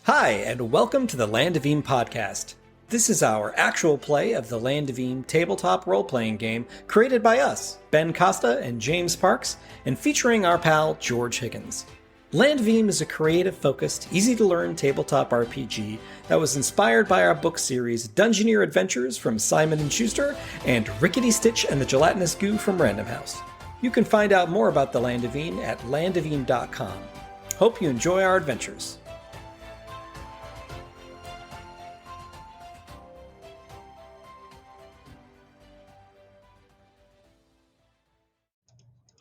Hi, and welcome to the Land of Eem podcast. This is our actual play of the Land of Eem tabletop role-playing game created by us, Ben Costa and James Parks, and featuring our pal George Higgins. Land of Eem is a creative-focused, easy-to-learn tabletop RPG that was inspired by our book series Dungeoneer Adventures from Simon & Schuster and Rickety Stitch and the Gelatinous Goo from Random House. You can find out more about the Land of Eem at landofeem.com. Hope you enjoy our adventures.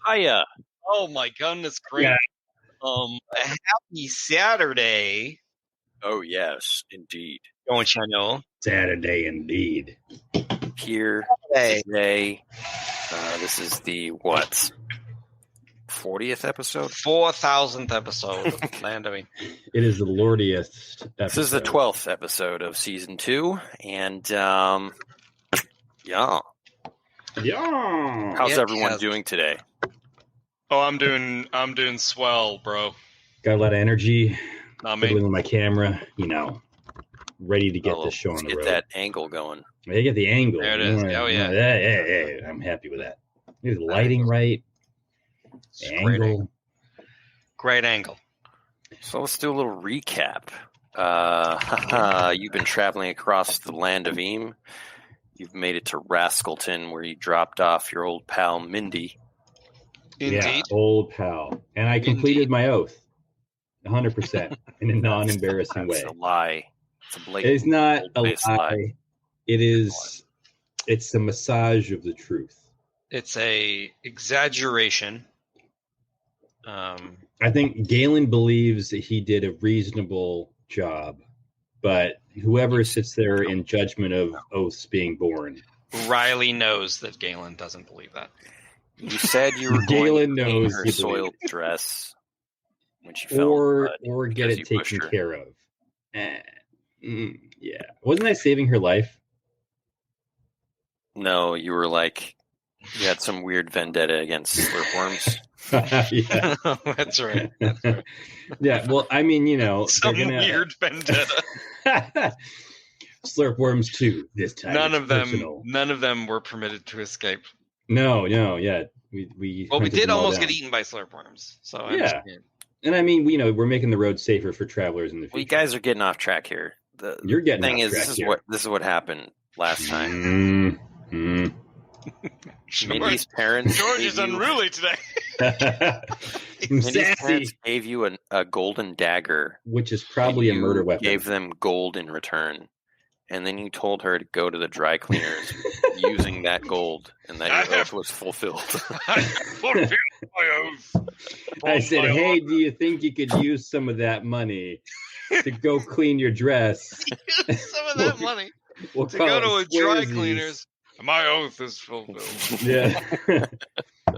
Hiya. Oh my goodness, great. Yeah. Happy Saturday. Oh, yes, indeed. Don't you know? Saturday indeed. Here Hey. today, this is the, 40th episode? 4,000th episode of Land of Eem. It is the lordiest episode. This is the 12th episode of Season 2, and, yeah. Yeah. How's Yeah, everyone yeah. doing today? Oh, I'm doing swell, bro. Got a lot of energy. Not Fiddling me. with my camera, ready to get Oh, this show on let's the get road. that angle going. I get the angle. There it is. Oh, yeah. Yeah. I'm happy with that. Get the lighting right. The Great angle. Great angle. So let's do a little recap. You've been traveling across the Land of Eem. You've made it to Rascleton, where you dropped off your old pal Mindy. Indeed. Yeah, old pal. And I completed my oath. 100% in a non-embarrassing way. It's a lie. It's a blatant It's not a old-faced lie. It's a massage of the truth. It's a exaggeration. I think Galen believes that he did a reasonable job, but whoever sits there in judgment of oaths being born, Riley knows that Galen doesn't believe that. You said you were Galen going to clean knows her you soiled dress when she fell. or get because it you pushed taken her. care of. Yeah, wasn't I saving her life? No, you were like, you had some weird vendetta against slurpworms. Yeah, That's right. That's right. yeah. Well, I mean, Some they're gonna weird vendetta. Slurpworms too. This time, None it's of them. personal. None of them were permitted to escape. No, yeah. We We hunted did them all almost down. get eaten by slurpworms. So I Yeah. understand. And I mean, we're making the road safer for travelers in the future. Well, you guys are getting off track here. The You're getting thing off is, track this is what happened last time. Mindy's parents. George is gave you- unruly today. I'm Mindy's sassy, parents gave you a golden dagger. which is probably a and murder you weapon. Gave them gold in return, and then you told her to go to the dry cleaners using that gold, and that your oath was fulfilled. I fulfilled my oath. I said, My "Hey, oath. do you think you could use some of that money to go clean your dress? Some of that money We'll to call go it to a dry squaresies." cleaners. My oath is fulfilled. Yeah,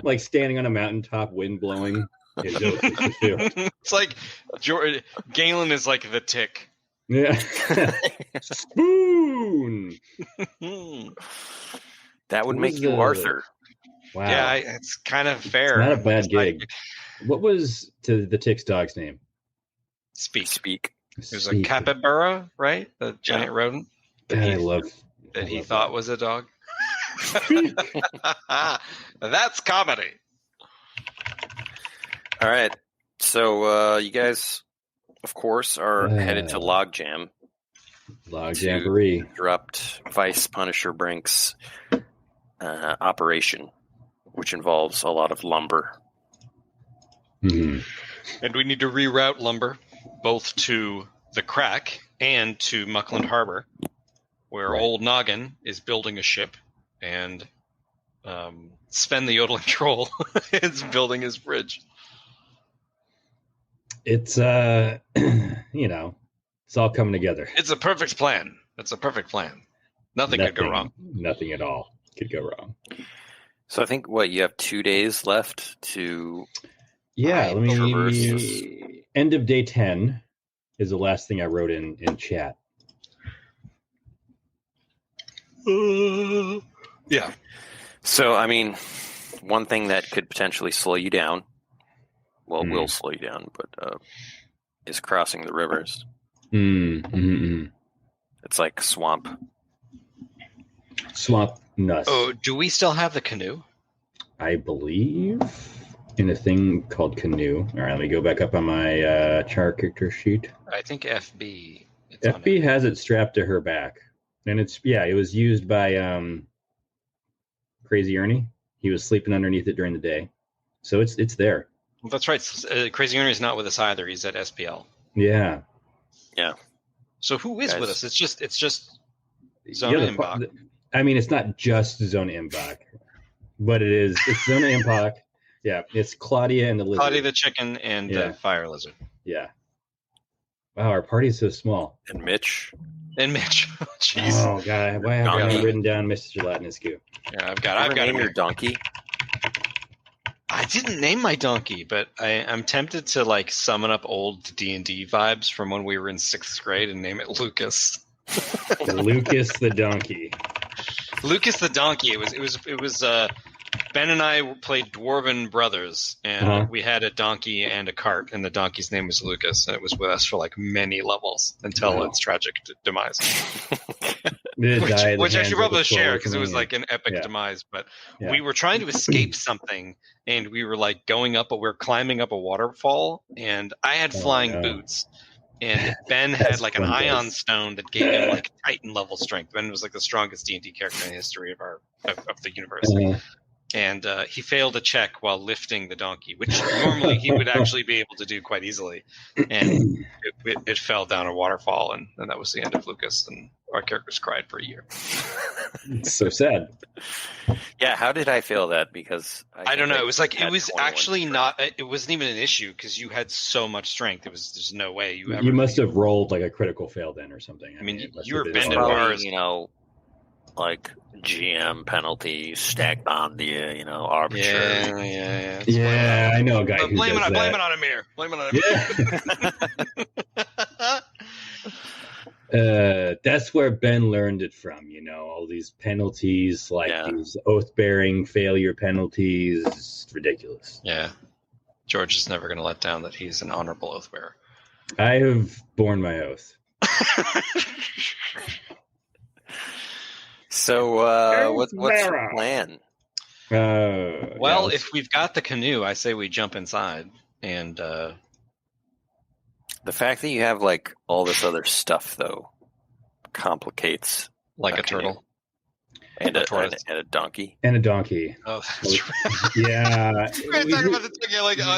like standing on a mountaintop, wind blowing. His oath is fulfilled. It's like Galen is like the tick. Yeah, spoon. That would What make was you the- Arthur. Wow, Yeah, it's kind of fair. not a bad It's like- gig. What was to the tick's dog's name? Speak. There's a Speak. capybara, right? The giant rodent God, I love that I he love thought was a dog. That's comedy. All right, so you guys, of course, are headed to Logjam. Log to Jamboree. Interrupt Vice Punisher Brink's operation, which involves a lot of lumber. Mhm. And we need to reroute lumber both to the Crack and to Muckland Harbor, where Right. old Noggin is building a ship, and Sven the Yodeling Troll is building his bridge. It's it's all coming together. It's a perfect plan. It's a perfect plan. Nothing could go wrong. Nothing at all could go wrong. So I think you have 2 days left to. Yeah, let me. Traverse. End of day 10 is the last thing I wrote in chat. Yeah. So I mean, one thing that could potentially slow you down, will slow you down, but is crossing the rivers. It's like swamp. Swamp nuts. Oh, do we still have the canoe? I believe in a thing called canoe. All right, let me go back up on my character sheet. I think FB. FB has it strapped to her back, and it was used by Crazy Ernie. He was sleeping underneath it during the day, so it's there. Well, that's right. Crazy Ernie is not with us either. He's at SPL. Yeah. So who is with us? It's just Zona Imbach. I mean, it's not just Zona Imbach, but it's Zona Imbach. Yeah, it's Claudia and the lizard. Claudia the chicken and the fire lizard. Yeah. Wow, our party's so small. And Mitch. Jeez. Oh god, why haven't I written down Mr. Gelatinous Q? Yeah, I've got your donkey. I didn't name my donkey, but I'm tempted to like summon up old D&D vibes from when we were in 6th grade and name it Lucas. Lucas the donkey. Lucas the donkey. It was Ben and I played Dwarven Brothers, and we had a donkey and a cart, and the donkey's name was Lucas, and it was with us for like many levels until its tragic demise. Which I should probably share because it was like an epic demise. But we were trying to escape something, and we were like going up, but we were climbing up a waterfall, and I had flying boots. And Ben had like an ion stone that gave him like Titan level strength. Ben was like the strongest D&D character in the history of the universe. And he failed a check while lifting the donkey, which normally he would actually be able to do quite easily. And it fell down a waterfall, and that was the end of Lucas. And our characters cried for a year. It's so sad. Yeah, how did I feel that? Because I don't know. It was like it was actually not. It wasn't even an issue because you had so much strength. There's no way you ever. You must have rolled like a critical fail then or something. I mean you were bending bars. Like GM penalties stacked on the arbitrary. Yeah, I know a guy who blame does it on Amir. That's where Ben learned it from. All these penalties, like these oath-bearing failure penalties. It's ridiculous. Yeah, George is never going to let down that he's an honorable oath bearer. I have borne my oath. So, what's the plan? If we've got the canoe, I say we jump inside. And the fact that you have like all this other stuff, though, complicates like a turtle and a donkey and a donkey. Oh, that's right. Yeah, we're talking about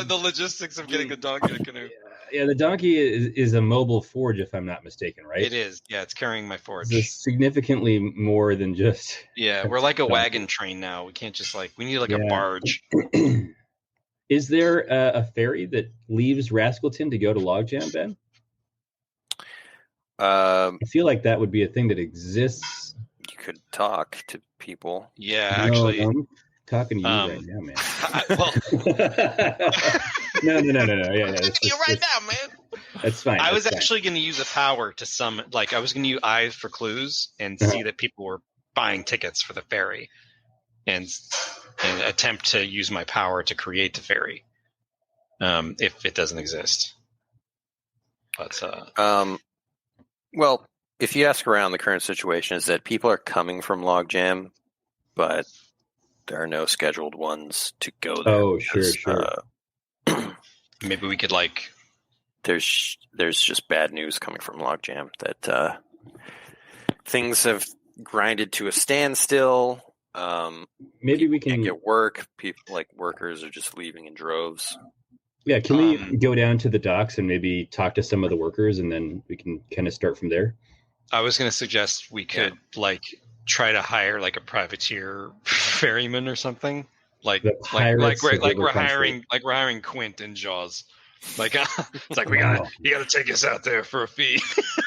the logistics of getting a donkey in a canoe. Yeah, the donkey is a mobile forge, if I'm not mistaken, right? It is. Yeah, it's carrying my forge. It's significantly more than just. Yeah, we're like a wagon train now. We can't just we need a barge. Is there a ferry that leaves Rascleton to go to Logjam, Ben? I feel like that would be a thing that exists. You could talk to people. Yeah, actually. I'm talking to you right now, man. No. Yeah, you're right now, man. That's fine. I was actually going to use a power to summon. I was going to use eyes for clues and see that people were buying tickets for the ferry, and attempt to use my power to create the ferry, if it doesn't exist. But well, if you ask around, the current situation is that people are coming from Logjam, but there are no scheduled ones to go there. Oh, sure. Maybe we could There's just bad news coming from Logjam that things have grinded to a standstill. Maybe we can get work. People workers are just leaving in droves. Yeah, can we go down to the docks and maybe talk to some of the workers, and then we can kind of start from there? I was going to suggest we could try to hire a privateer ferryman or something. Like we're hiring Quint in Jaws. It's like you gotta take us out there for a fee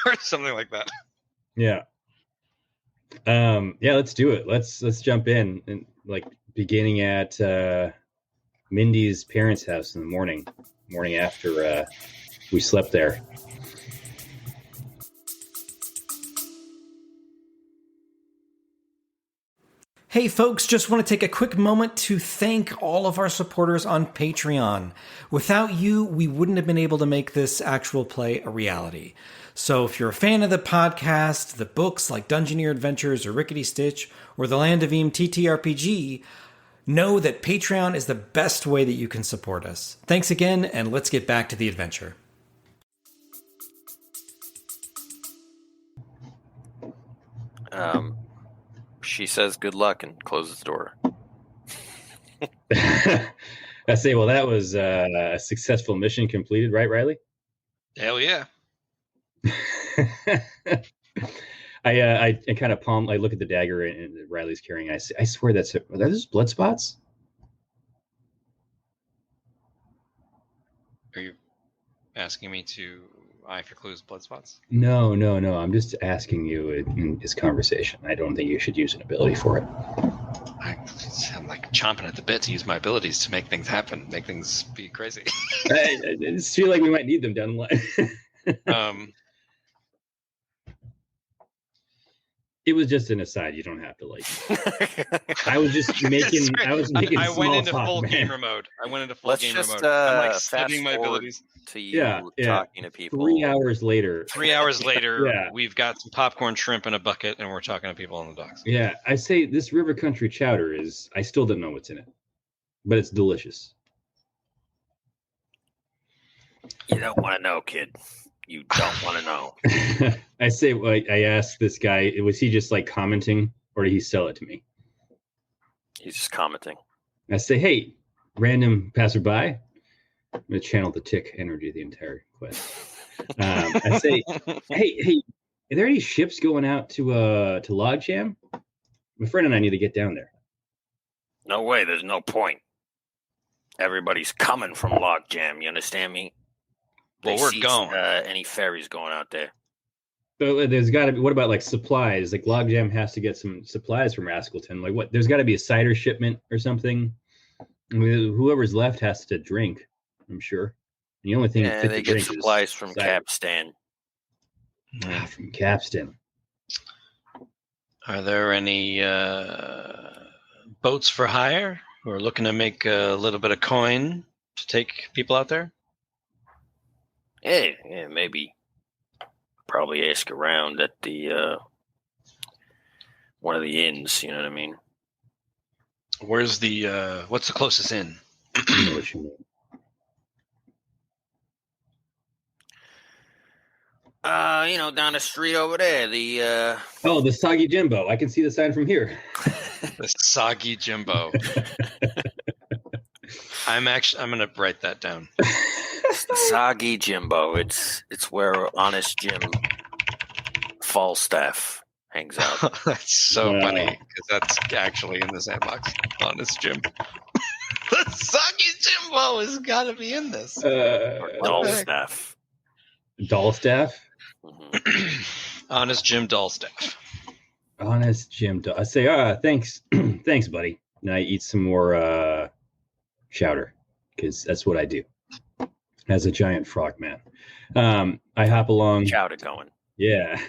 or something like that. Yeah. Let's do it. Let's jump in and beginning at Mindy's parents' house in the morning after we slept there. Hey folks, just want to take a quick moment to thank all of our supporters on Patreon. Without you, we wouldn't have been able to make this actual play a reality. So if you're a fan of the podcast, the books like Dungeoneer Adventures or Rickety Stitch, or the Land of Eem TTRPG, know that Patreon is the best way that you can support us. Thanks again, and let's get back to the adventure. She says good luck and closes the door. I say, well, that was a successful mission completed, right, Riley? Hell yeah. I kind of palm. I look at the dagger and Riley's carrying. I swear are those blood spots? Are you asking me to eye for clues, blood spots? No. I'm just asking you in this conversation. I don't think you should use an ability for it. I'm like chomping at the bit to use my abilities to make things happen, make things be crazy. I just feel like we might need them down the line. It was just an aside. You don't have to like. I was just making. I went into full gamer mode. Let's gamer just, mode. I'm like fast studying my abilities. To you talking to people. 3 hours later. 3 hours later, we've got some popcorn, shrimp in a bucket, and we're talking to people on the docks. Yeah, I say this river country chowder is. I still don't know what's in it, but it's delicious. You don't want to know, kid. You don't want to know. I say, I asked this guy, was he just like commenting or did he sell it to me? He's just commenting. I say, hey, random passerby. I'm going to channel the tick energy the entire quest. I say, hey, are there any ships going out to Logjam? My friend and I need to get down there. No way. There's no point. Everybody's coming from Logjam. You understand me? Well, we're going. Any ferries going out there? So there's got to be. What about like supplies? Like Logjam has to get some supplies from Rascleton. Like what? There's got to be a cider shipment or something. I mean, whoever's left has to drink. I'm sure. The only thing fit they to get drink supplies is from cider. Capstan. From Capstan. Are there any boats for hire? We're looking to make a little bit of coin to take people out there. Yeah, maybe. Probably ask around at the one of the inns. You know what I mean? Where's the what's the closest inn? I know what you mean. Down the street over there. The the Soggy Jimbo. I can see the sign from here. The Soggy Jimbo. I'm gonna write that down. It's the Soggy Jimbo. It's where Honest Jim Falstaff hangs out. That's so funny because that's actually in the sandbox. Honest Jim. The Soggy Jimbo has got to be in this. Dollstaff. Dollstaff? Mm-hmm. Honest Jim Dollstaff. Honest Jim. I say, thanks, thanks, buddy. And I eat some more chowder because that's what I do as a giant frog man. I hop along. Chowder going. Yeah.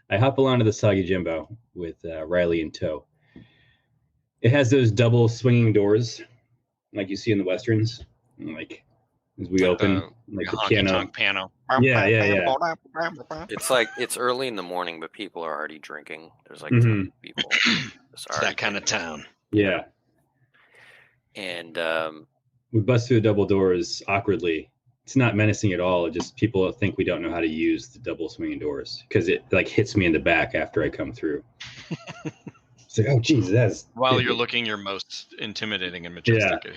I hop along to the Soggy Jimbo with Riley in tow. It has those double swinging doors like you see in the Westerns. And like as we open, like the piano. Yeah. It's like it's early in the morning, but people are already drinking. There's like people. It's that kind of town. Yeah. And we bust through the double doors awkwardly. It's not menacing at all. It just people think we don't know how to use the double swinging doors because it like hits me in the back after I come through. It's like, oh, geez, that's while you're looking your most intimidating and majestic.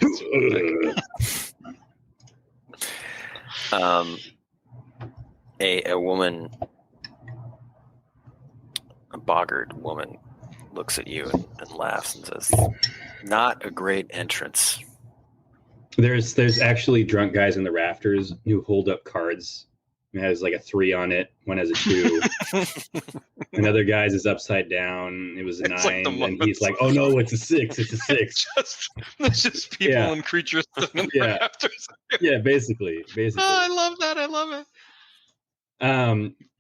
Yeah. A woman, a boggart woman, looks at you and laughs and says, "Not a great entrance." There's actually drunk guys in the rafters who hold up cards. It has like a 3 on it. One has a 2. Another guy's is upside down. It was a 9, like and he's like, "Oh no, it's a 6! It's a 6!" It's just people and creatures sitting in the rafters. Yeah, basically. Oh, I love that. I love it.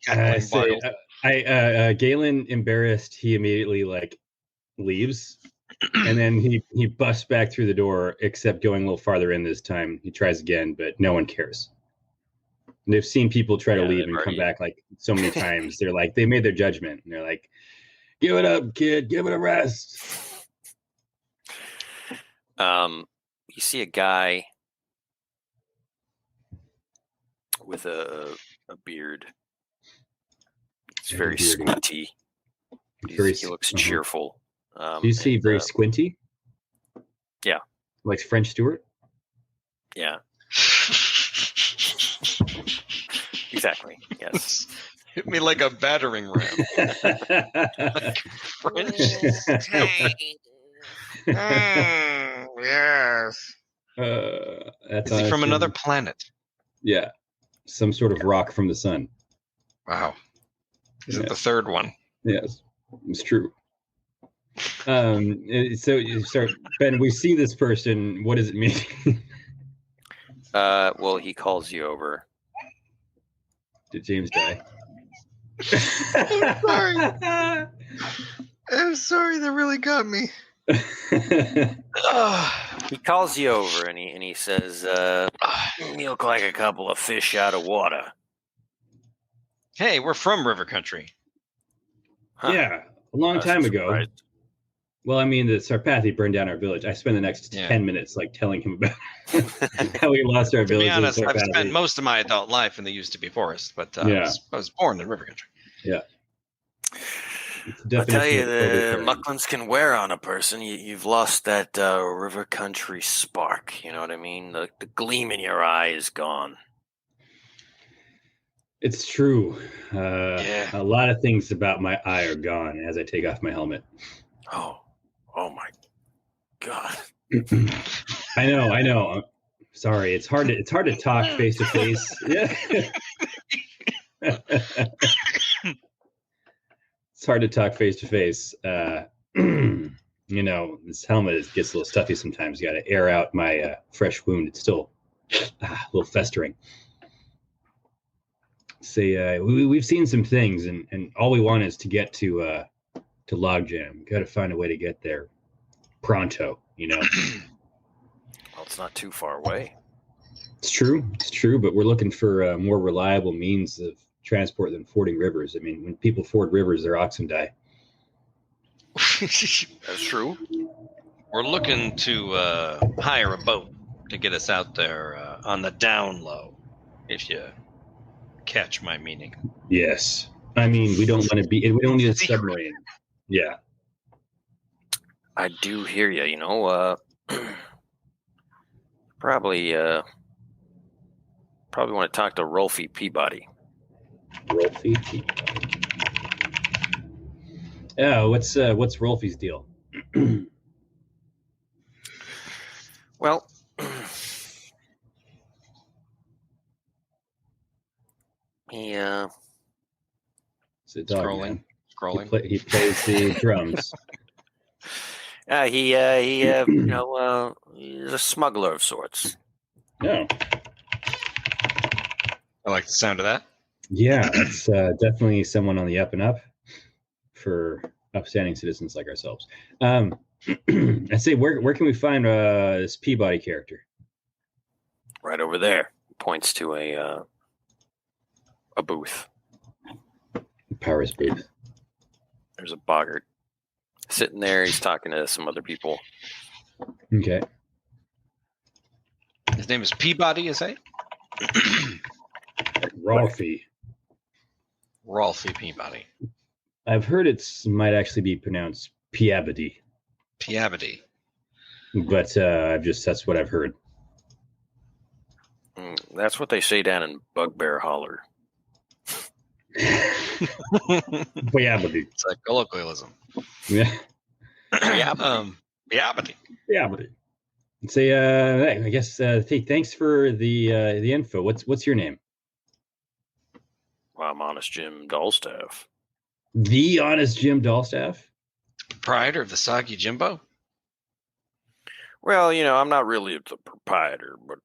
I say, Galen embarrassed. He immediately like leaves, and then he busts back through the door, except going a little farther in this time. He tries again, but no one cares. And they've seen people try to leave and come back like so many times. They're like, they made their judgment, and they're like, "Give it up, kid. Give it a rest." You see a guy with a beard. It's very squinty. He looks cheerful. Do you see very squinty? Yeah. Like French Stewart? Yeah. Exactly. Yes. Hit me like a battering ram. Like French. Yes. That's Is he from another planet? Yeah. Some sort of rock from the sun. Wow. Is it the third one? Yes, it's true. So Ben, we see this person. What does it mean? Well, he calls you over. Did James die? I'm sorry. I'm sorry. That really got me. He calls you over and he says, "You look like a couple of fish out of water." Hey, we're from River Country. Huh. Yeah, a long time ago. Surprised. Well, I mean, the Sarpathi burned down our village. I spent the next 10 minutes telling him about how we lost our village. To be honest, I've spent most of my adult life in the used to be forest, but I was born in River Country. Yeah. I tell you, the Mucklands can wear on a person. You've lost that River Country spark. You know what I mean? The gleam in your eye is gone. It's true. A lot of things about my eye are gone as I take off my helmet. Oh my God. I know. Sorry, it's hard to talk face to face. Yeah. It's hard to talk face to face. This helmet gets a little stuffy sometimes. You got to air out my fresh wound. It's still a little festering. Say, we've seen some things, and all we want is to get to Logjam. Got to find a way to get there pronto. Well, it's not too far away. It's true, but we're looking for more reliable means of transport than fording rivers. I mean, when people ford rivers, their oxen die. That's true. We're looking to hire a boat to get us out there on the down low, if you catch my meaning. Yes. I mean, we don't need a submarine. Yeah. I do hear you. Probably want to talk to Rolfie Peabody. Rolfie Peabody. Yeah, what's Rolfie's deal? Well, he scrolling. He plays the drums. He's a smuggler of sorts. Oh. I like the sound of that. Yeah, it's definitely someone on the up and up for upstanding citizens like ourselves. I say, where can we find this Peabody character? Right over there. Points to a booth. Powers booth. There's a boggart sitting there. He's talking to some other people. Okay. His name is Peabody, is it? Rolfie Peabody. I've heard might actually be pronounced Peabody. Peabody. But that's what I've heard. That's what they say down in Bugbear Holler. Peabody. It's like colloquialism. Yeah. Peabody. Say, I guess. Hey, thanks for the info. What's your name? Well, I'm Honest Jim Dolstaff. The Honest Jim Dolstaff? Proprietor of the Soggy Jimbo? Well, I'm not really the proprietor, but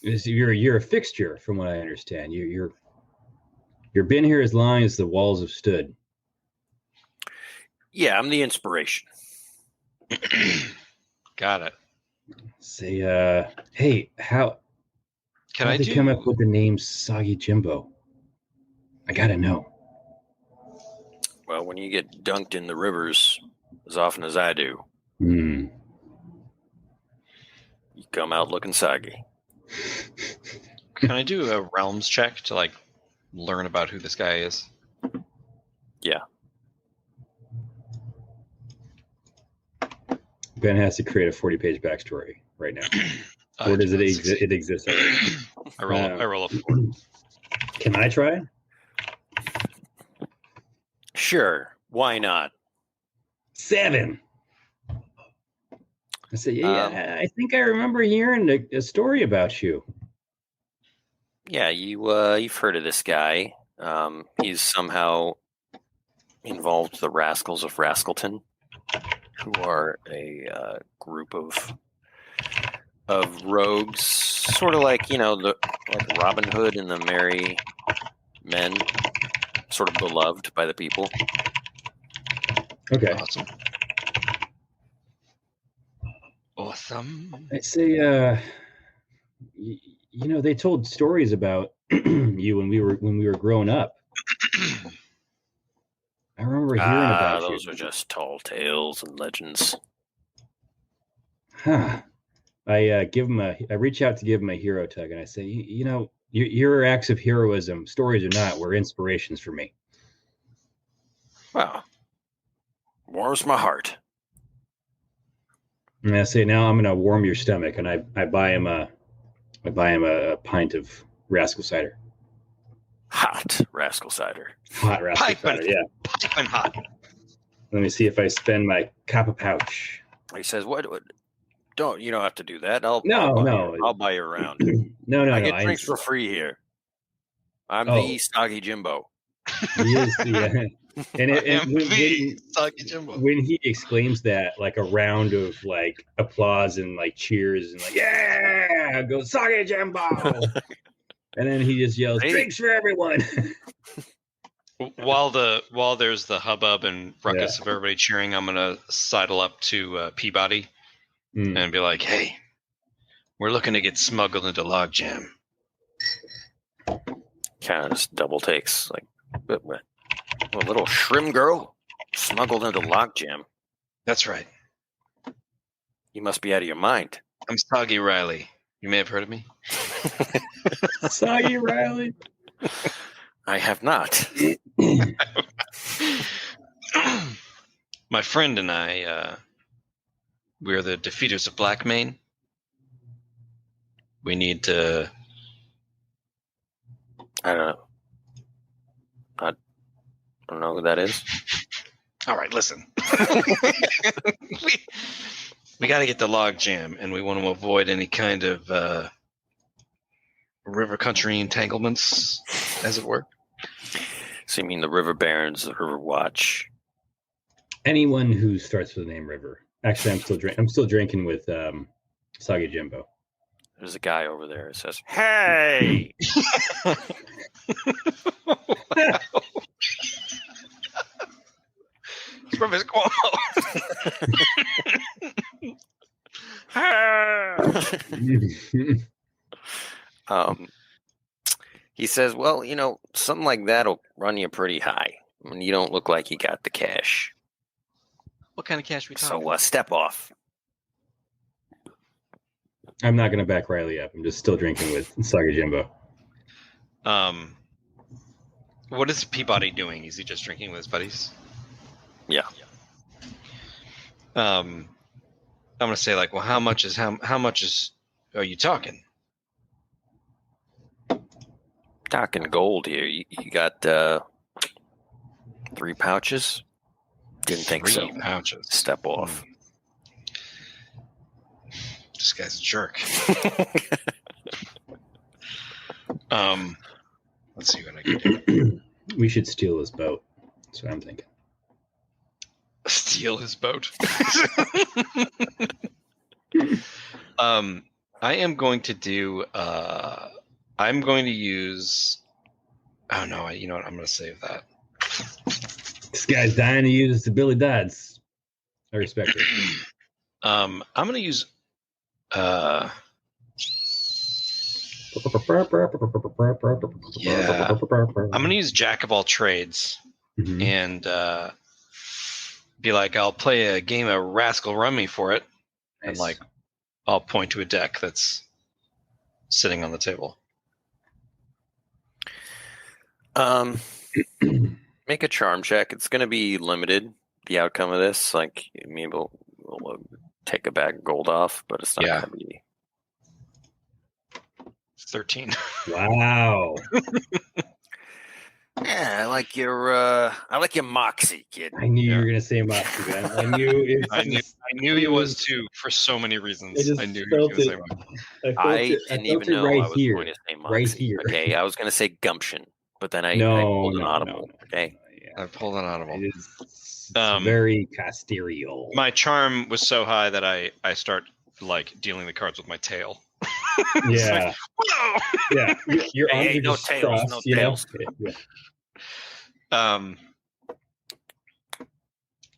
You're a fixture, from what I understand. You've been here as long as the walls have stood. Yeah, I'm the inspiration. Got it. Say, hey, how did they come up with the name Soggy Jimbo? I gotta know. Well, when you get dunked in the rivers as often as I do, you come out looking soggy. Can I do a realms check to like learn about who this guy is? Yeah. Ben has to create a 40-page backstory right now. Or does it exist? It exists already. I roll a 4. Can I try? Sure. Why not? 7. I say, yeah, I think I remember hearing a story about you. Yeah, you've heard of this guy. He's somehow involved with the Rascals of Rascleton, who are a group of rogues, sort of like like Robin Hood and the Merry Men, sort of beloved by the people. Okay. Awesome. I say, they told stories about you when we were growing up. I remember hearing about those you. are just tall tales and legends. Huh. I reach out to give him a hero tug, and I say, your acts of heroism, stories or not, were inspirations for me. Well, warms my heart. And I say, now I'm gonna warm your stomach, and I buy him a pint of Rascal cider. Hot Rascal cider. Hot Rascal cider, yeah. Piping hot. Let me see if I spend my copper pouch. He says, "What? You don't have to do that. I'll buy you around. No. I get drinks for free here. I'm the Soggy Jimbo." He is, yeah. And when he exclaims that, like a round of like applause and like cheers and like, yeah, goes Soggy Jimbo. And then he just yells, drinks for everyone. While there's the hubbub and ruckus of everybody cheering, I'm gonna sidle up to Peabody and be like, "Hey, we're looking to get smuggled into Logjam." Kind of just double takes, like, what? A little shrimp girl smuggled into Logjam. That's right. You must be out of your mind. I'm Soggy Riley. You may have heard of me. Soggy Riley. I have not. My friend and I, we're the defeaters of Blackmane. We need to... I don't know. I don't know who that is. All right, listen. we got to get the Logjam, and we want to avoid any kind of river country entanglements, as it were. So you mean the River Barons, the River Watch? Anyone who starts with the name River. Actually, I'm still drinking with Soggy Jimbo. There's a guy over there that says, "Hey!" Wow. It's from his Cuomo. He says, "Well, something like that'll run you pretty high. I mean, you don't look like you got the cash. What kind of cash we talking? So step off." I'm not going to back Riley up. I'm just still drinking with Soggy Jimbo. What is Peabody doing? Is he just drinking with his buddies? Yeah. I'm going to say, like, well, how much are you talking? Talking gold here. You got 3 pouches? Didn't think so. 3 pouches. Step off. This guy's a jerk. Let's see what I can do. We should steal his boat. That's what I'm thinking. Steal his boat. I am going to do. I'm going to use. Oh no! You know what? I'm going to save that. This guy's dying to use the Billy Dodds. I respect it. I'm going to use... yeah. I'm going to use Jack of all trades and be like, I'll play a game of Rascal Rummy for it. Nice. And like, I'll point to a deck that's sitting on the table. Make a charm check. It's going to be limited, the outcome of this. Like, maybe we'll take a bag of gold off, but it's not going to be... 13. Wow. Yeah, I like your moxie, kid. I knew you were gonna say moxie, man. I knew he was too, for so many reasons. I knew he was gonna say moxie. I didn't even know I was going to say moxie. Right here. Okay, I was gonna say gumption, but then I pulled an audible. Okay. Yeah. I pulled an audible. It is very Casterial. My charm was so high that I start like dealing the cards with my tail. Yeah. Like, whoa! Yeah. Your arms are no just tails, crossed, no you know? tails. Yeah.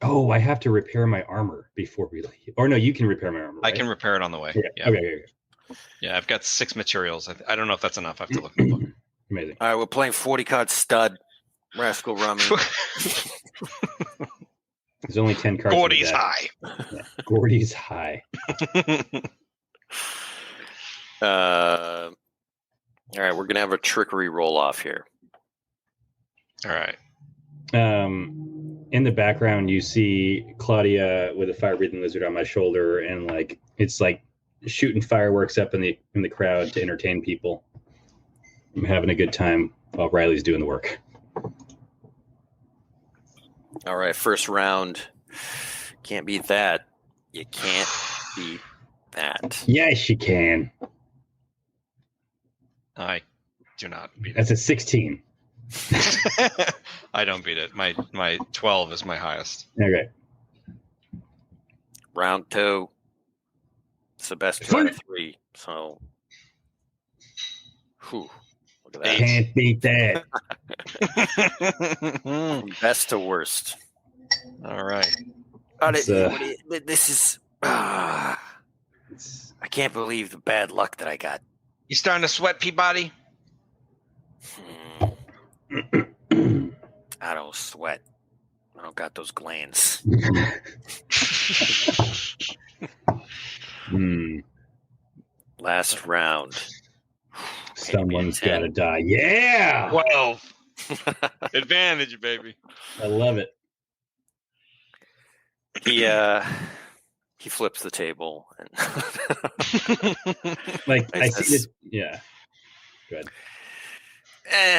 Oh, I have to repair my armor before we leave. Or no, you can repair my armor. Right? I can repair it on the way. Okay. Yeah. Okay. Yeah, I've got 6 materials. I don't know if that's enough. I have to look in the book. Amazing. All right, we're playing 40-card stud, Rascal Rummy. There's only 10 cards. Gordy's high. Yeah. Gordy's high. All right, we're gonna have a trickery roll off here. All right. In the background, you see Claudia with a fire-breathing lizard on my shoulder, and like it's like shooting fireworks up in the crowd to entertain people. I'm having a good time while Riley's doing the work. All right, first round. Can't beat that. You can't beat that. Yes, you can. I do not beat it. That's a 16. I don't beat it. My 12 is my highest. Okay. Round 2. It's the best 2 out of 3. So, look at that. Can't beat that. Best to worst. All right. This is. I can't believe the bad luck that I got. You starting to sweat, Peabody? I don't sweat. I don't got those glands. Last round. Someone's got to die. Yeah! 12. Advantage, baby. I love it. He flips the table. And like, I see it. Yeah. Good.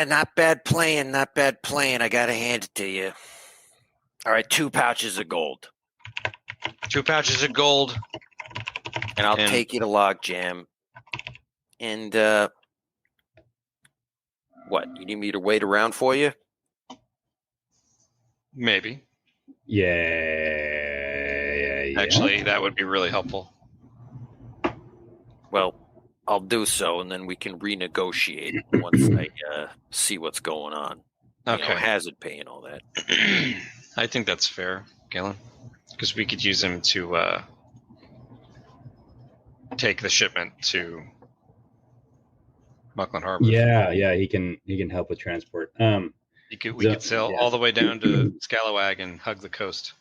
Not bad playing. I got to hand it to you. All right, 2 pouches of gold. 2 pouches of gold. And I'll take you to Logjam. And, what? You need me to wait around for you? Maybe. Yeah. Actually, that would be really helpful. Well, I'll do so, and then we can renegotiate once I see what's going on. Okay. Hazard pay and all that. I think that's fair, Galen. Because we could use him to take the shipment to Muckland Harbor. Yeah, he can help with transport. We could sail all the way down to Scalawag and hug the coast.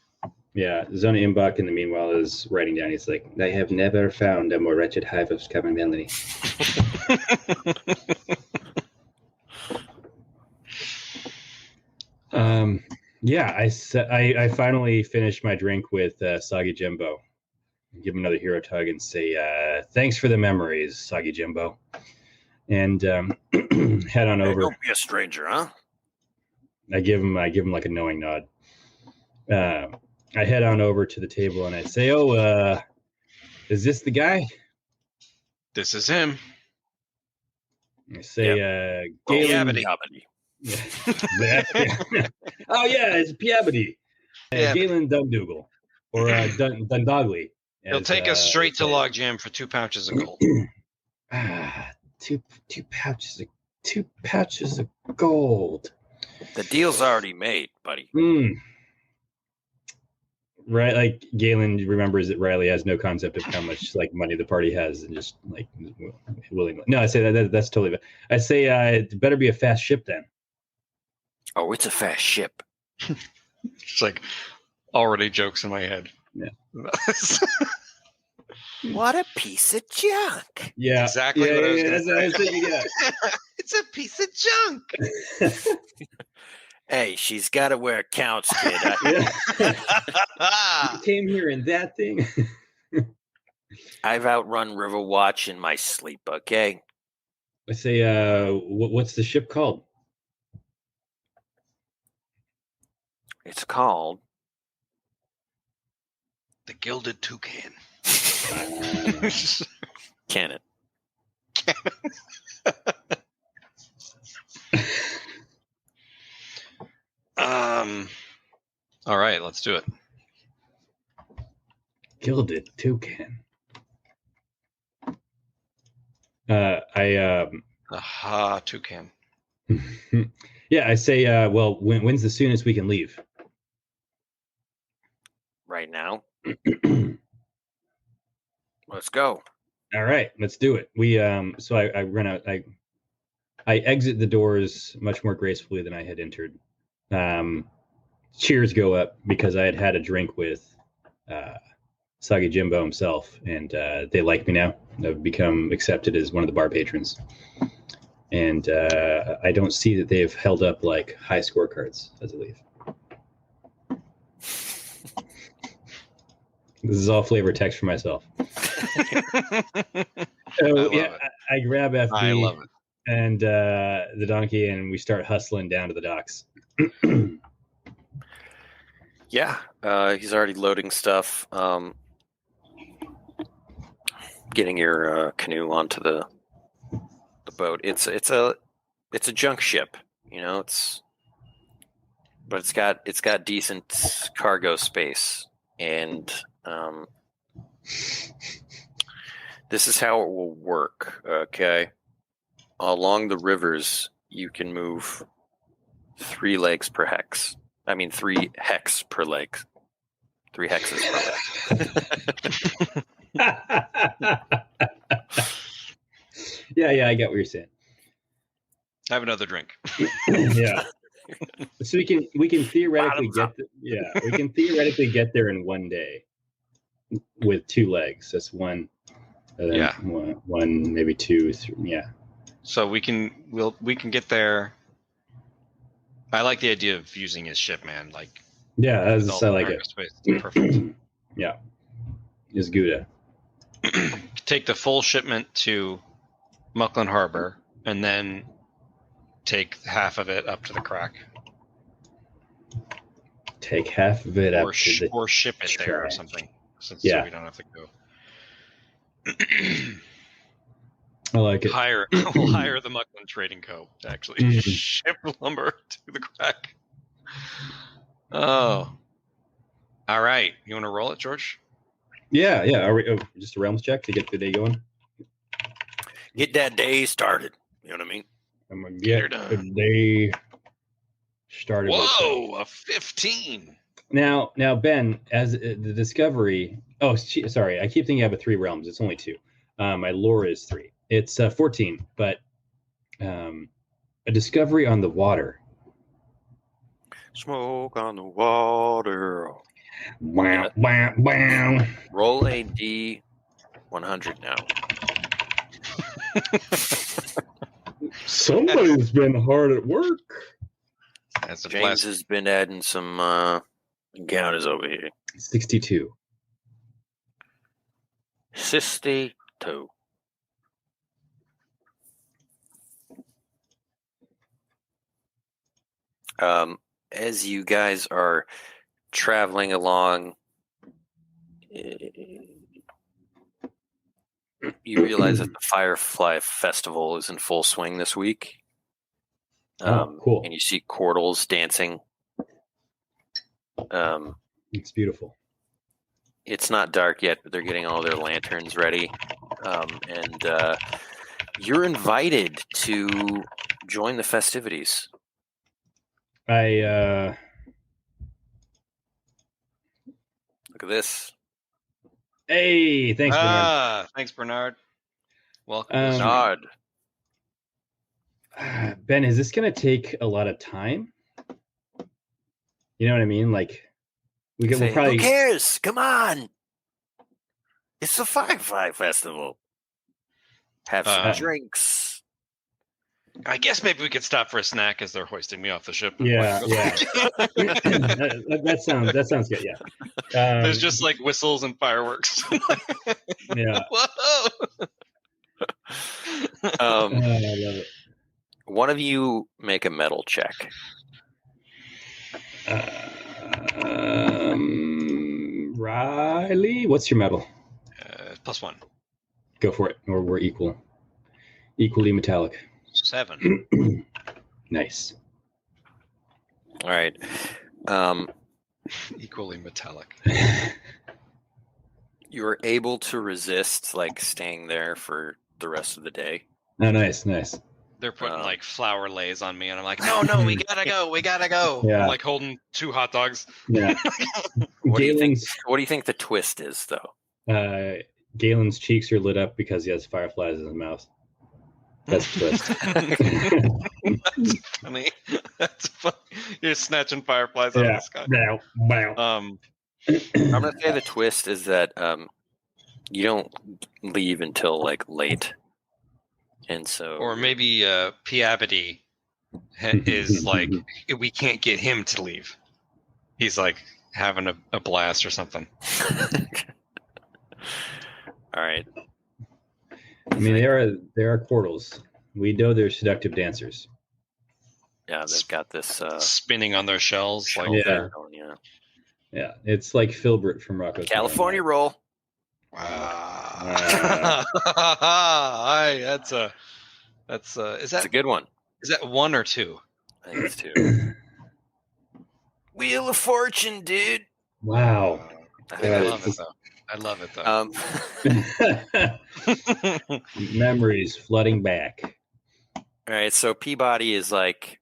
Yeah, Zona Imbach in the meanwhile is writing down. He's like, I have never found a more wretched hive of scavengability. I finally finished my drink with Soggy Jimbo. Give him another hero tug and say, thanks for the memories, Soggy Jimbo. And head on over. Don't be a stranger, huh? I give him like a knowing nod. I head on over to the table and I say, is this the guy? This is him. I say, Galen. Oh, yeah, it's Piabity. Galen Dundougal. Or Dundogly. He'll take us straight to Logjam for 2 pouches of gold. Two pouches of gold. The deal's already made, buddy. Right, like Galen remembers that Riley has no concept of how much like money the party has, and just like willingly. No, I say that's totally. I say it better be a fast ship then. Oh, it's a fast ship. It's like already jokes in my head. Yeah. What a piece of junk. Yeah, exactly what I was going to say. Yeah. It's a piece of junk. Hey, she's got to wear counts, kid. You came here in that thing. I've outrun Riverwatch in my sleep, okay? I say, what's the ship called? It's called the Gilded Toucan. Cannon. All right, let's do it. Gilded Toucan. Toucan. Yeah, I say, well, when's the soonest we can leave? Right now. Let's go. All right, let's do it. We so I run out. I exit the doors much more gracefully than I had entered. Cheers go up because I had a drink with Soggy Jimbo himself, and they like me now. I've become accepted as one of the bar patrons, and I don't see that they've held up like high scorecards as I leave. This is all flavor text for myself. So I grab FB I love it. And the donkey, and we start hustling down to the docks. Yeah, he's already loading stuff. Getting your canoe onto the boat. It's a junk ship, you know. But it's got decent cargo space, and this is how it will work. Okay, along the rivers, you can move 3 legs per hex. I mean, 3 hex per leg. 3 hexes per leg. Yeah, I get what you're saying. Have another drink. Yeah. So we can theoretically get there in one day with 2 legs. That's one. One, maybe 2, 3, yeah. So we can get there. I like the idea of using his ship, man. Like, yeah, I like it. Space. It's perfect. Yeah, is Gouda. Take the full shipment to Muckland Harbor, and then take half of it up to the crack. Take half of it or ship it there or something. So we don't have to go. I like it. We'll hire the Muckland Trading Co. to actually ship lumber to the crack. Oh. All right. You want to roll it, George? Yeah. Are we just a realms check to get the day going? Get that day started. You know what I mean? I'm going to get the day started. Whoa, a 15. Now, Ben, as the discovery... Oh, sorry. I keep thinking I have 3 realms. It's only 2. My lore is 3. It's 14, but a discovery on the water. Smoke on the water. Wow, wow, wow. Roll a D100 now. Somebody's been hard at work. That's a James has been adding some encounters over here. 62. 62. As you guys are traveling along, you realize that the Firefly Festival is in full swing this week. Cool. And you see Cordals dancing. It's beautiful. It's not dark yet, but they're getting all their lanterns ready. And you're invited to join the festivities. I Look at this. Hey, thanks, Bernard. Thanks, Bernard. Welcome, Bernard. Ben, is this going to take a lot of time? You know what I mean? Like, we'll probably. Who cares? Come on! It's the Firefly Festival. Have some drinks. I guess maybe we could stop for a snack as they're hoisting me off the ship. Yeah. that sounds good. Yeah. There's just like whistles and fireworks. Yeah. Whoa! I love it. One of you make a metal check. Riley, what's your metal? +1. Go for it. Or we're equally metallic. 7. Nice. All right. Equally metallic. You were able to resist like staying there for the rest of the day. Oh, nice. They're putting like flour lays on me, and I'm like, no, we gotta go. Yeah. I'm like holding 2 hot dogs. Yeah. What do you think the twist is, though? Galen's cheeks are lit up because he has fireflies in his mouth. That's the twist. That's funny. That's funny. You're snatching fireflies out of the sky. I'm gonna say the twist is that you don't leave until like late, and so or maybe Piabity is like we can't get him to leave. He's like having a blast or something. All right. I mean, there are portals. We know they're seductive dancers. Yeah, they've got this spinning on their shells. Like yeah, it's like Filbert from Rocco. California roll. Wow. That's a good one. Is that 1 or 2? I think it's 2. Wheel of Fortune, dude. Wow. I love it though. Memories flooding back. All right, so Peabody is like,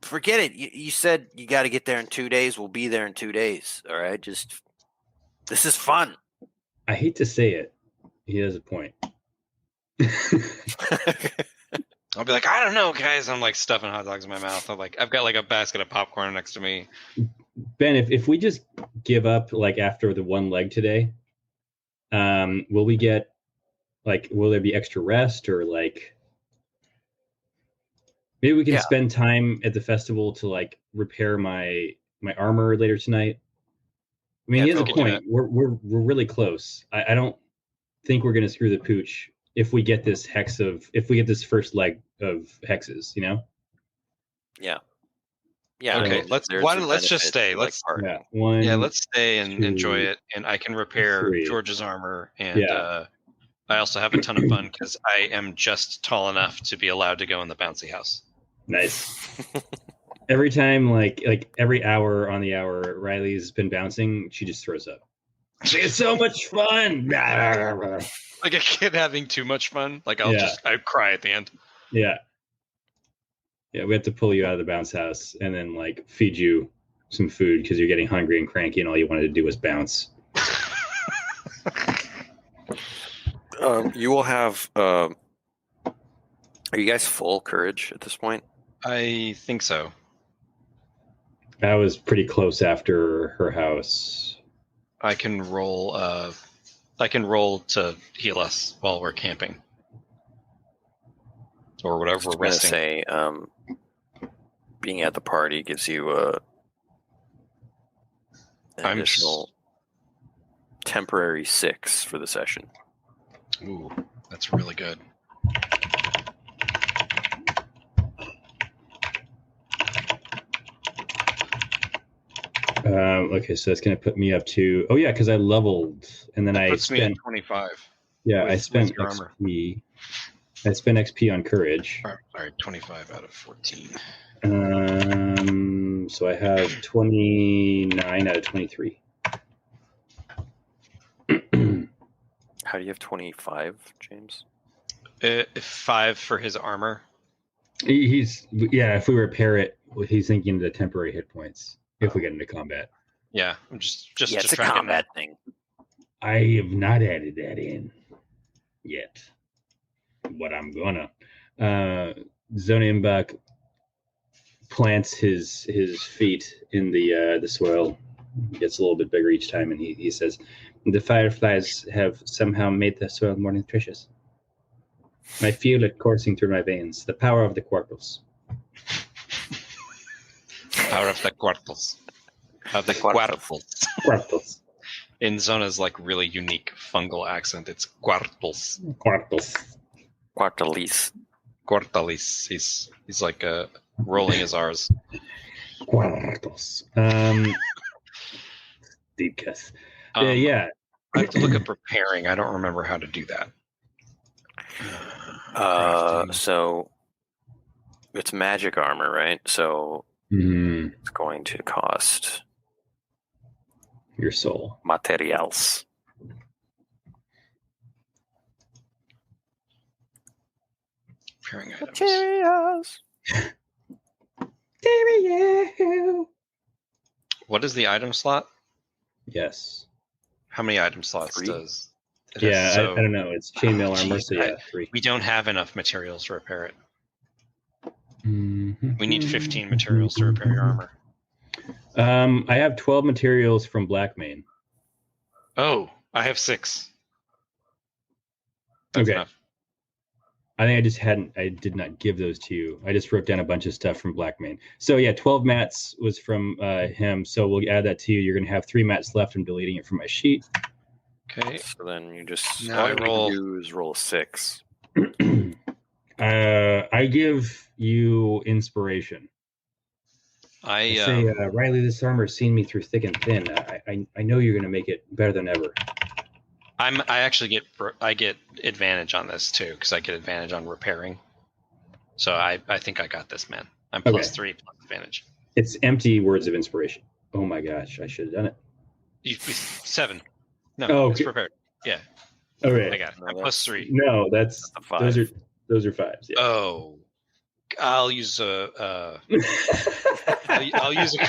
forget it. You said you got to get there in 2 days. We'll be there in 2 days. All right, this is fun. I hate to say it. He has a point. I'll be like, I don't know, guys. I'm like stuffing hot dogs in my mouth. I've got like a basket of popcorn next to me. Ben, if we just give up like after the one leg today, will we get will there be extra rest or like maybe we can spend time at the festival to like repair my armor later tonight? I mean, he has a point. We're really close. I don't think we're gonna screw the pooch if we get this first leg of hexes, you know? Yeah. Yeah. Okay. Let's just stay. Let's stay and enjoy it, and I can repair George's armor, and I also have a ton of fun because I am just tall enough to be allowed to go in the bouncy house. Nice. Every time, like every hour on the hour, Riley's been bouncing, she just throws up. She has so much fun. Like a kid having too much fun. Like I cry at the end. Yeah. Yeah, we have to pull you out of the bounce house and then like feed you some food because you're getting hungry and cranky and all you wanted to do was bounce. You will have. Are you guys full courage at this point? I think so. I was pretty close after her house. I can roll to heal us while we're camping. Or whatever we're resting. Say, being at the party gives you an additional temporary 6 for the session. Ooh, that's really good. Okay, so that's going to put me up to... Oh, yeah, because I leveled, and then I spent... me at 25. Yeah, I spent XP. I spent XP on courage. Sorry, 25 out of 14. So I have 29 out of 23. How do you have 25, James? 5 for his armor. If we repair it, he's thinking the temporary hit points if we get into combat. Yeah, I'm just it's a combat thing. I have not added that in yet, but I'm gonna. Zonimbach plants his feet in the soil. Gets a little bit bigger each time, and he says, "The fireflies have somehow made the soil more nutritious. I feel it coursing through my veins. The power of the quartles." Power of the quartles. Of the quartles. Quartles. In Zona's like really unique fungal accent, it's quartles. Quartles. Quartalis. Quartalis. He's like rolling his R's. Quartles. Deep kiss. Yeah. I have to look up repairing. I don't remember how to do that. So it's magic armor, right? So it's going to cost your soul. Materials. Repairing items. Materials. What is the item slot? Yes. How many item slots 3? does it? Yeah, I don't know. It's chainmail armor, so yeah, 3. We don't have enough materials to repair it. Mm-hmm. We need 15 materials to repair your armor. I have 12 materials from Blackmane. Oh, I have 6. That's okay. Enough. I think I did not give those to you. I just wrote down a bunch of stuff from Blackmane. So yeah, 12 mats was from him. So we'll add that to you. You're going to have 3 mats left. I'm deleting it from my sheet. Okay. So then you just now roll 6. I give you inspiration. I say, Riley, this armor's seen me through thick and thin. I know you're going to make it better than ever. I actually get advantage on this too because I get advantage on repairing. So I think I got this, man. I'm plus 3 plus advantage. It's empty words of inspiration. Oh my gosh, I should have done it. 7. No, it's prepared. Yeah. All right. I got it. I'm plus 3. No, that's 5. Those are 5s. Yeah. Oh, I'll use a. I'll use a.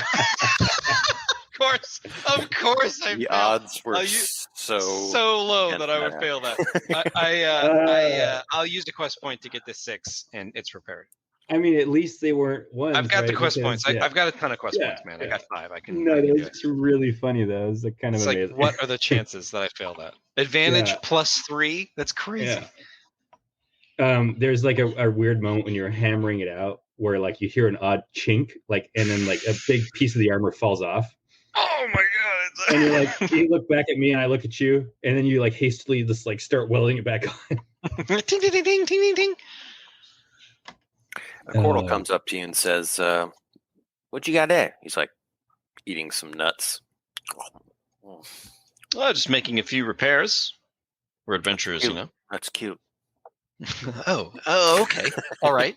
Of course. The odds were so low that I would fail that. I'll use the quest point to get this 6, and it's repaired. I mean, at least they weren't ones. I've got right? the quest points. Yeah. I've got a ton of quest points, man. I got 5. I can. No, that's really funny though. It's like kind of amazing. Like, what are the chances that I fail that? Advantage plus 3. That's crazy. Yeah. There's like a weird moment when you're hammering it out, where like you hear an odd chink, like, and then like a big piece of the armor falls off. Oh my god! And you're like, you look back at me, and I look at you, and then you like hastily just like start welding it back on. Ting ding ding ding ding ding. A Cordal comes up to you and says, "What you got there?" He's like eating some nuts. Well, just making a few repairs. We're adventurers, cute. You know. That's cute. Oh, okay. All right.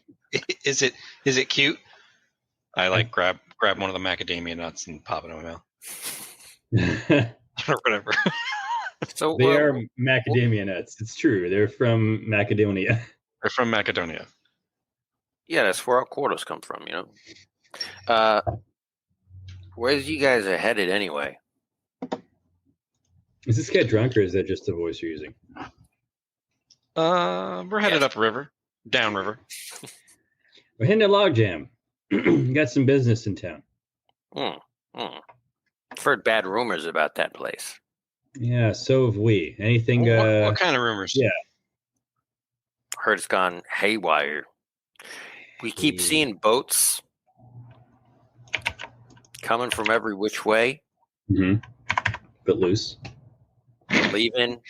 Is it cute? I like grab one of the macadamia nuts and pop it in my mouth. Or whatever. So they are macadamia nuts. It's true. They're from Macedonia. They're from Macedonia. Yeah, that's where our quarters come from, you know. Where's you guys are headed anyway? Is this guy drunk or is that just the voice you're using? We're headed upriver, downriver. We're heading to Logjam. Got some business in town. I've heard bad rumors about that place. Yeah, so have we. Anything? What kind of rumors? Yeah. Heard it's gone haywire. We keep seeing boats coming from every which way. Mm-hmm. But loose. Leaving.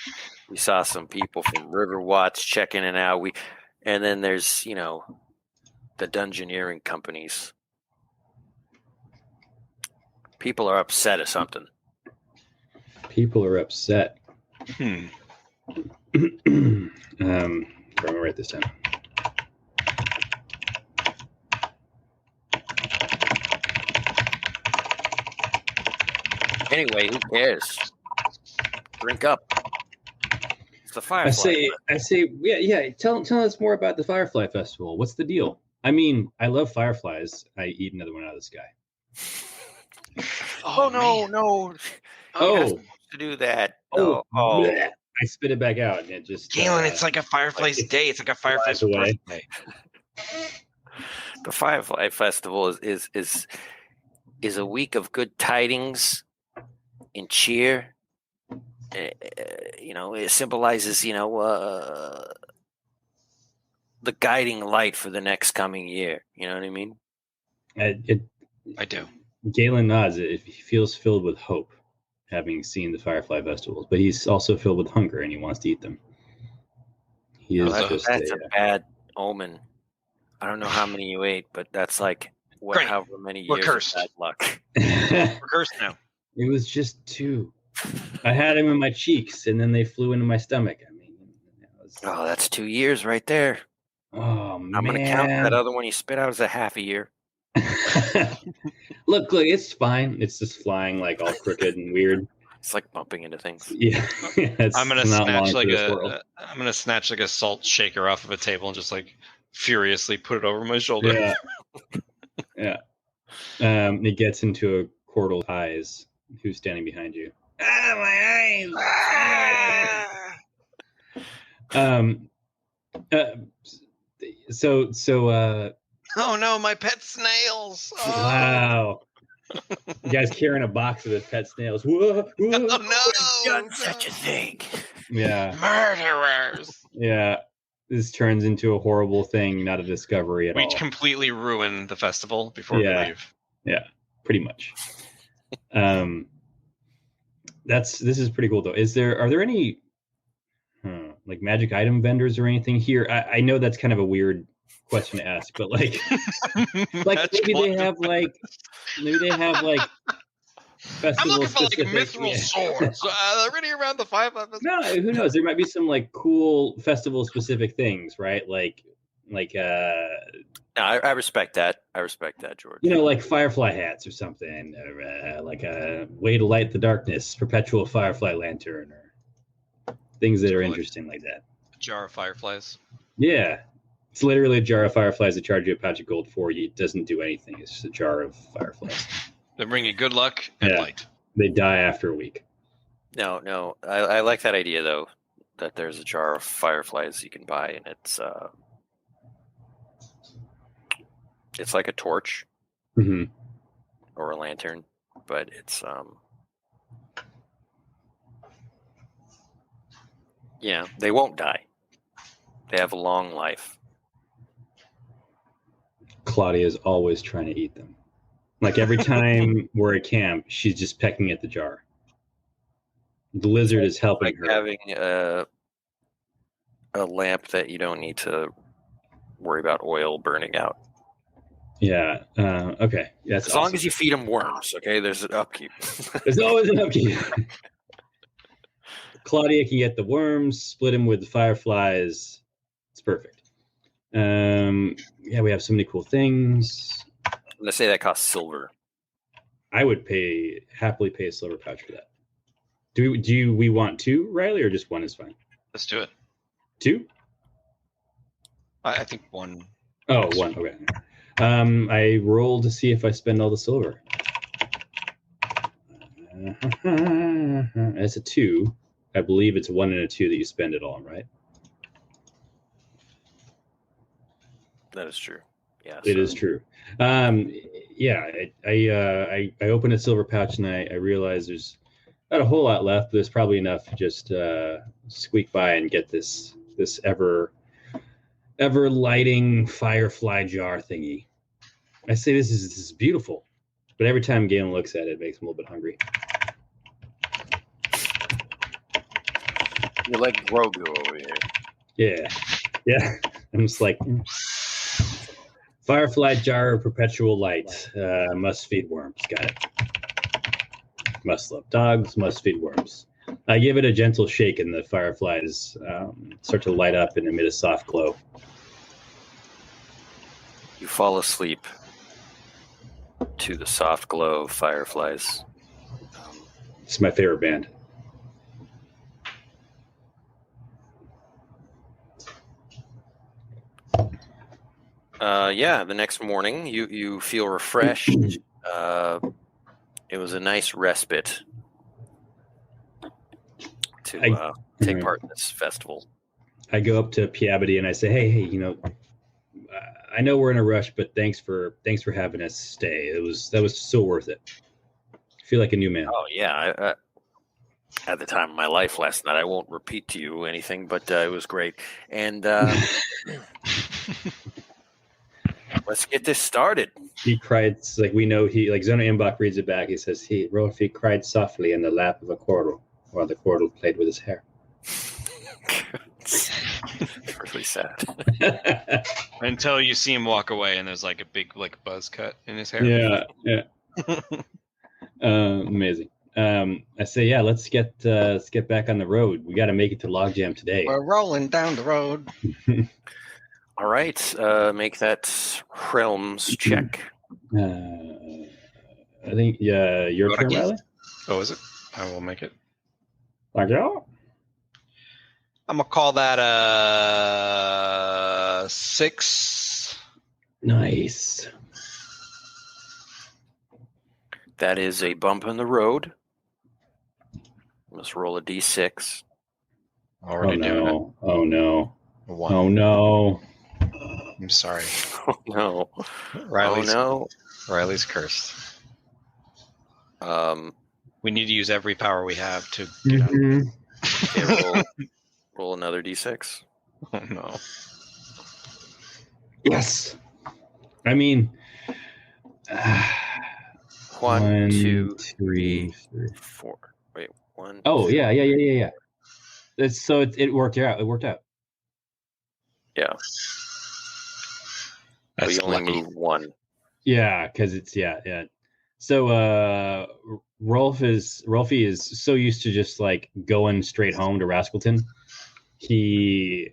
We saw some people from Riverwatch checking it out. And then there's, you know, the Dungeoneering companies. People are upset at something. People are upset. I'm gonna write this down. Anyway, who cares? Drink up. It's the Firefly. I say, yeah. Tell us more about the Firefly Festival. What's the deal? I mean, I love fireflies. I eat another one out of the sky. Oh no, man. no! Oh, You're not supposed to do that. oh, Oh. bleh. I spit it back out, and it just. Galen, it's like a Firefly's day. It's like a Firefly's away. birthday. The Firefly Festival is a week of good tidings and cheer. It symbolizes, the guiding light for the next coming year. You know what I mean? I do. Galen nods. He feels filled with hope, having seen the Firefly festivals, but he's also filled with hunger, and he wants to eat them. That's a bad omen. I don't know how many you ate, but that's like however many years of bad luck. We're cursed now. It was just 2. I had them in my cheeks, and then they flew into my stomach. I mean, that's 2 years right there. Oh man! I'm gonna count that other one you spit out as a half a year. Look, it's fine. It's just flying like all crooked and weird. It's like bumping into things. Yeah, I'm gonna snatch like a salt shaker off of a table and just like furiously put it over my shoulder. Yeah. It gets into a Cordal's eyes. Who's standing behind you? My eyes. So. Oh no, my pet snails! Oh. Wow. You guys carrying a box of the pet snails. Whoa, whoa. Oh no! Done such a thing. Yeah. Murderers! Yeah. This turns into a horrible thing, not a discovery at all. We completely ruin the festival before we leave. Yeah, pretty much. This is pretty cool though. Are there any like magic item vendors or anything here? I know that's kind of a weird question to ask, but like maybe they have like I'm looking for like mithril swords. Already around the 5 of us. No, who knows? There might be some like cool festival specific things, right? No, I respect that. I respect that, George. Like Firefly hats or something, or like a way to light the darkness, perpetual Firefly lantern, or things that are interesting like that. A jar of fireflies. Yeah, it's literally a jar of fireflies that charge you a patch of gold for. It doesn't do anything. It's just a jar of fireflies. They bring you good luck and light. They die after a week. No. I like that idea though. That there's a jar of fireflies you can buy, and it's like a torch or a lantern, but it's they won't die. They have a long life. Claudia is always trying to eat them. Like every time we're at camp, she's just pecking at the jar. The lizard is helping her. Having a lamp that you don't need to worry about oil burning out. Yeah. Okay. That's as long as you feed them worms. Okay. There's an upkeep. There's always an upkeep. Claudia can get the worms, split them with the fireflies. It's perfect. We have so many cool things. I'm gonna say that costs silver. I would happily pay a silver pouch for that. Do we want 2, Riley, or just 1 is fine? Let's do it. 2? I think 1. Oh, 1. Okay. I roll to see if I spend all the silver. That's a 2. I believe it's 1 and a 2 that you spend it all, right? That is true. Yeah, it is true. I open a silver pouch and I realize there's not a whole lot left, but there's probably enough to just squeak by and get this ever lighting firefly jar thingy. I say this is beautiful, but every time Galen looks at it, it makes him a little bit hungry. You're like Grogu over here. Yeah. I'm just like firefly jar of perpetual light. Must feed worms. Got it. Must love dogs. Must feed worms. I give it a gentle shake, and the fireflies start to light up and emit a soft glow. You fall asleep to the soft glow of fireflies. It's my favorite band. The next morning you feel refreshed. It was a nice respite to take part in this festival. I go up to Piabity and I say, hey, I know we're in a rush, but thanks for having us stay. That was so worth it. I feel like a new man. Oh yeah, at the time of my life last night. I won't repeat to you anything, but it was great. And let's get this started. He cried, like we know Zona Imbach reads it back. He says, Rolfie cried softly in the lap of a Quordle while the Quordle played with his hair. Really sad. Until you see him walk away and there's like a big buzz cut in his hair. Yeah. Amazing. I say, yeah, let's get back on the road. We got to make it to Logjam today. We're rolling down the road. All right, make that realms check. I think your turn, Riley. Oh, is it? I will make it. Like y'all. I'm gonna call that a 6. Nice. That is a bump in the road. Let's roll a d6. Already doing it. Oh no. A 1. Oh no. I'm sorry. Oh no. Riley's cursed. We need to use every power we have to get out. Okay, roll another d6. Oh no. Yes. I mean, 1, 2, 3, 4. Wait, 1. Oh, 2. yeah. So it worked out. It worked out. Yeah. But you only move 1. Yeah, because it's yeah. So Rolfie is so used to just like going straight home to Rascleton. He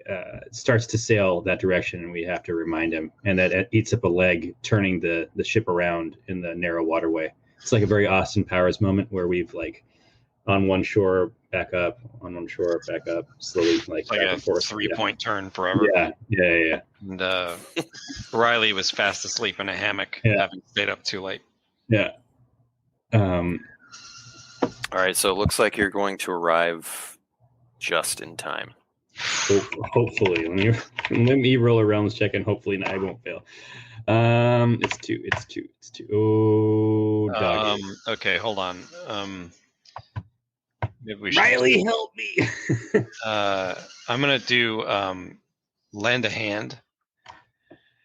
starts to sail that direction, and we have to remind him. And that eats up a leg, turning the ship around in the narrow waterway. It's like a very Austin Powers moment where we've like on one shore, back up, on one shore, back up, slowly like back a and forth. 3-point turn forever. Yeah. And Riley was fast asleep in a hammock, having stayed up too late. Yeah. All right, so it looks like you're going to arrive just in time. Hopefully. Let me roll a realms check, and hopefully I won't fail. It's 2. Oh, dog. Okay, hold on. Maybe we should Riley, help me. I'm gonna do lend a hand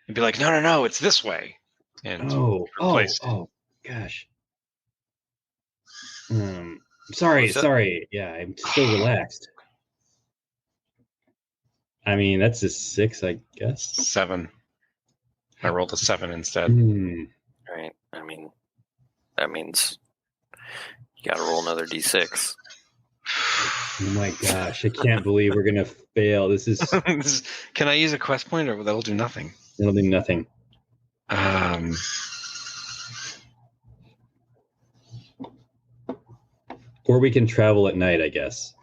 and be like, no, it's this way. And replace it. Oh, gosh. Sorry. Yeah, I'm so relaxed. I mean, that's a 6, I guess. 7. I rolled a 7 instead. All right. I mean, that means you got to roll another d6. Oh my gosh! I can't believe we're gonna fail. This is. Can I use a quest point, or that'll do nothing? It'll do nothing. Or we can travel at night, I guess.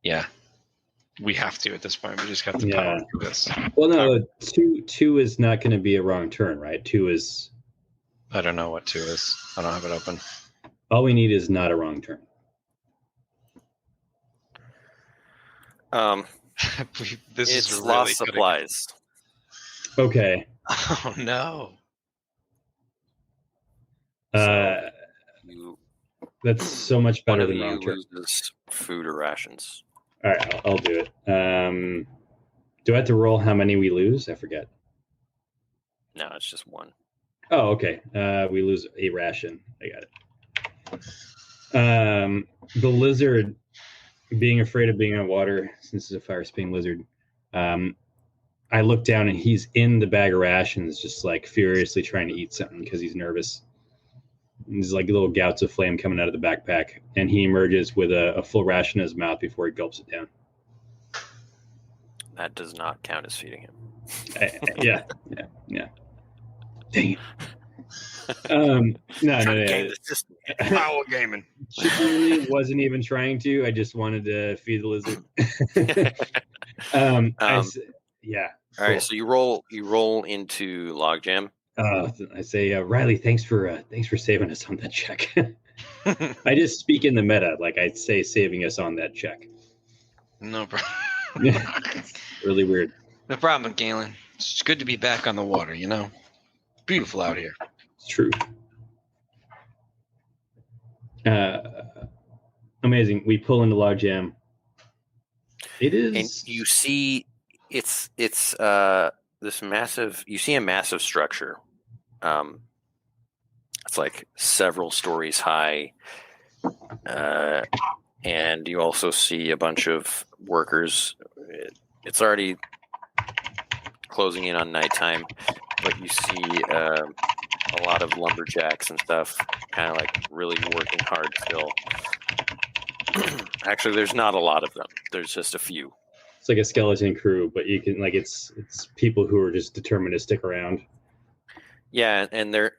Yeah, we have to at this point. We just got the power to do this. Well, no, two is not going to be a wrong turn, right? 2 is. I don't know what 2 is. I don't have it open. All we need is not a wrong turn. This it's is really lost supplies. Okay. Oh no. That's so much better than wrong turn. Loses food or rations. All right, I'll do it. Do I have to roll how many we lose? I forget. No, it's just 1. Oh, okay. We lose a ration. I got it. The lizard, being afraid of being on water, since it's a fire-spitting lizard, I look down and he's in the bag of rations, just like furiously trying to eat something because he's nervous. There's like little gouts of flame coming out of the backpack, and he emerges with a full ration in his mouth before he gulps it down. That does not count as feeding him. Yeah. Dang it. No. Power gaming. She really wasn't even trying to. I just wanted to feed the lizard. All right, so you roll into logjam. I say, Riley, thanks for saving us on that check. I just speak in the meta, like I'd say saving us on that check. No problem. It's really weird. No problem, Galen. It's good to be back on the water, you know? Beautiful out here. It's true. Amazing. We pull into logjam. It is, and you see it's this massive. You see a massive structure. It's like several stories high, and you also see a bunch of workers. It's already closing in on nighttime, but you see a lot of lumberjacks and stuff, kind of like really working hard still. Actually, there's not a lot of them. There's just a few. It's like a skeleton crew, but you can like it's people who are just determined to stick around. Yeah, and they're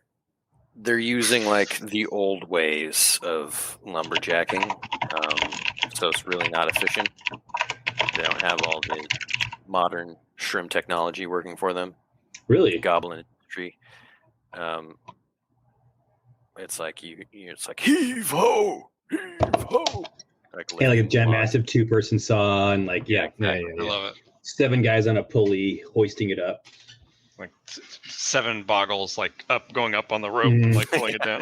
using like the old ways of lumberjacking, so it's really not efficient. They don't have all the modern shrimp technology working for them. Really, goblin industry. It's like it's like heave ho, heave ho. Like a giant, massive 2-person saw, and like I love it. 7 guys on a pulley hoisting it up. Like 7 boggles, like going up on the rope, like pulling it down.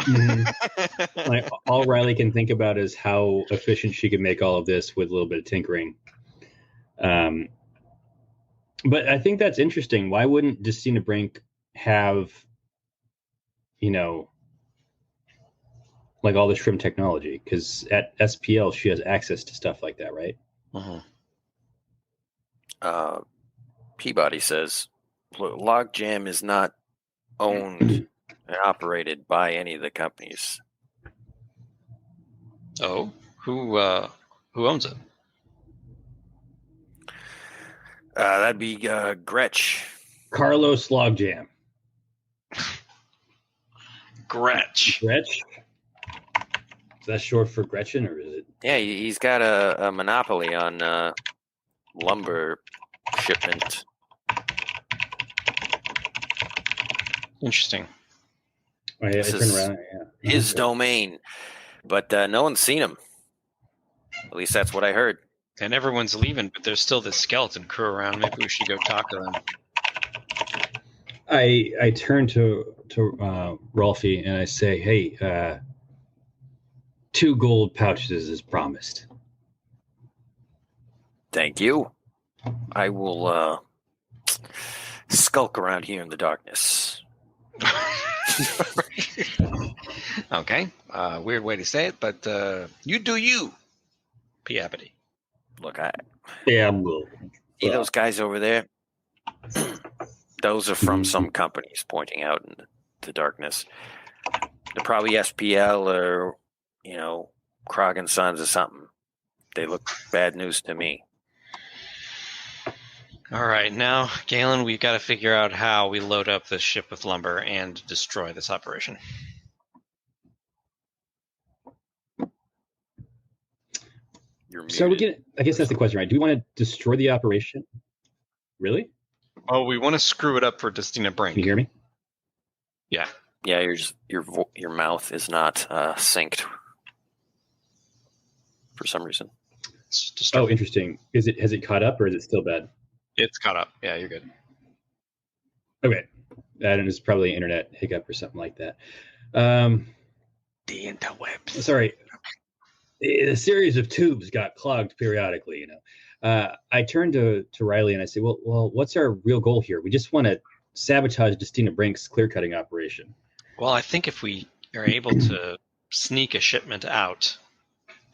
Like, all Riley can think about is how efficient she could make all of this with a little bit of tinkering. But I think that's interesting. Why wouldn't Destina Brink have, like all the shrimp technology? Because at SPL she has access to stuff like that, right? Peabody says Logjam is not owned and operated by any of the companies. Oh, who owns it? That'd be Gretsch. Carlos Logjam. Gretsch. Is that short for Gretchen, or is it? Yeah, he's got a monopoly on lumber shipment. Interesting. I turn around. Yeah. His domain, but no one's seen him. At least that's what I heard. And everyone's leaving, but there's still this skeleton crew around. Maybe we should go talk to them. I turn to Rolfie and I say, "Hey, 2 gold pouches as promised." Thank you. I will skulk around here in the darkness. Okay. Weird way to say it, but you do you, Peabody. Look, see those guys over there? Those are from some companies, pointing out in the darkness. They're probably SPL or, Krog and Sons or something. They look bad news to me. All right, now, Galen, we've got to figure out how we load up this ship with lumber and destroy this operation. So I guess that's the question, right? Do we want to destroy the operation? Really? Oh, we want to screw it up for Destina Brink. Can you hear me? Yeah. Yeah, your mouth is not synced for some reason. Oh, interesting. Has it caught up, or is it still bad? It's caught up. Yeah, you're good. Okay. That is probably an internet hiccup or something like that. The interwebs. Sorry. The series of tubes got clogged periodically, I turned to Riley and I say, well, what's our real goal here? We just want to sabotage Destina Brink's clear-cutting operation. Well, I think if we are able to sneak a shipment out,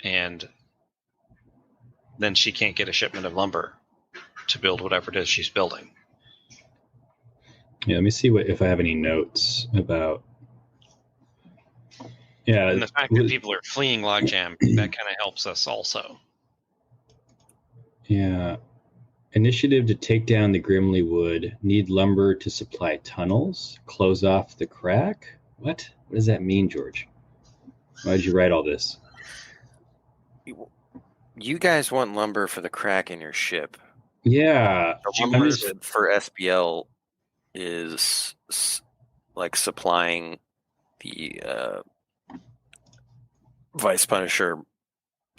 and then she can't get a shipment of lumber to build whatever it is she's building. Yeah, let me see if I have any notes about. Yeah, and the fact that people are fleeing logjam, that kind of helps us also. Yeah. Initiative to take down the Grimly Wood. Need lumber to supply tunnels. Close off the crack. What does that mean, George? Why did you write all this? You guys want lumber for the crack in your ship. Yeah. The lumber for SBL is like supplying the Vice Punisher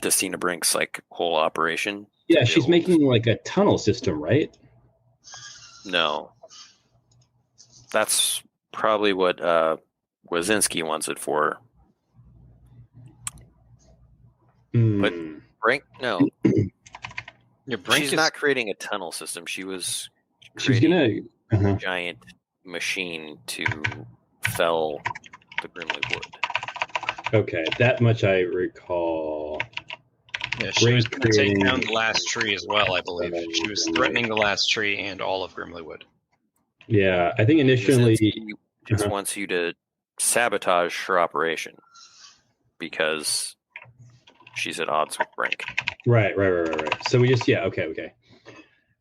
Destina Brink's like whole operation. Yeah, she's making like a tunnel system, right? No. That's probably what Wazinski wants it for. But Brink, no. Yeah, Brink she's not creating a tunnel system. She was creating a giant machine to fell the Grimly Wood. Okay, that much I recall. Yeah, she was going to take down the last tree as well, I believe. She was threatening the last tree and all of Grimly Wood. Yeah, I think initially he just wants you to sabotage her operation because she's at odds with Brink. Right. So we just, okay.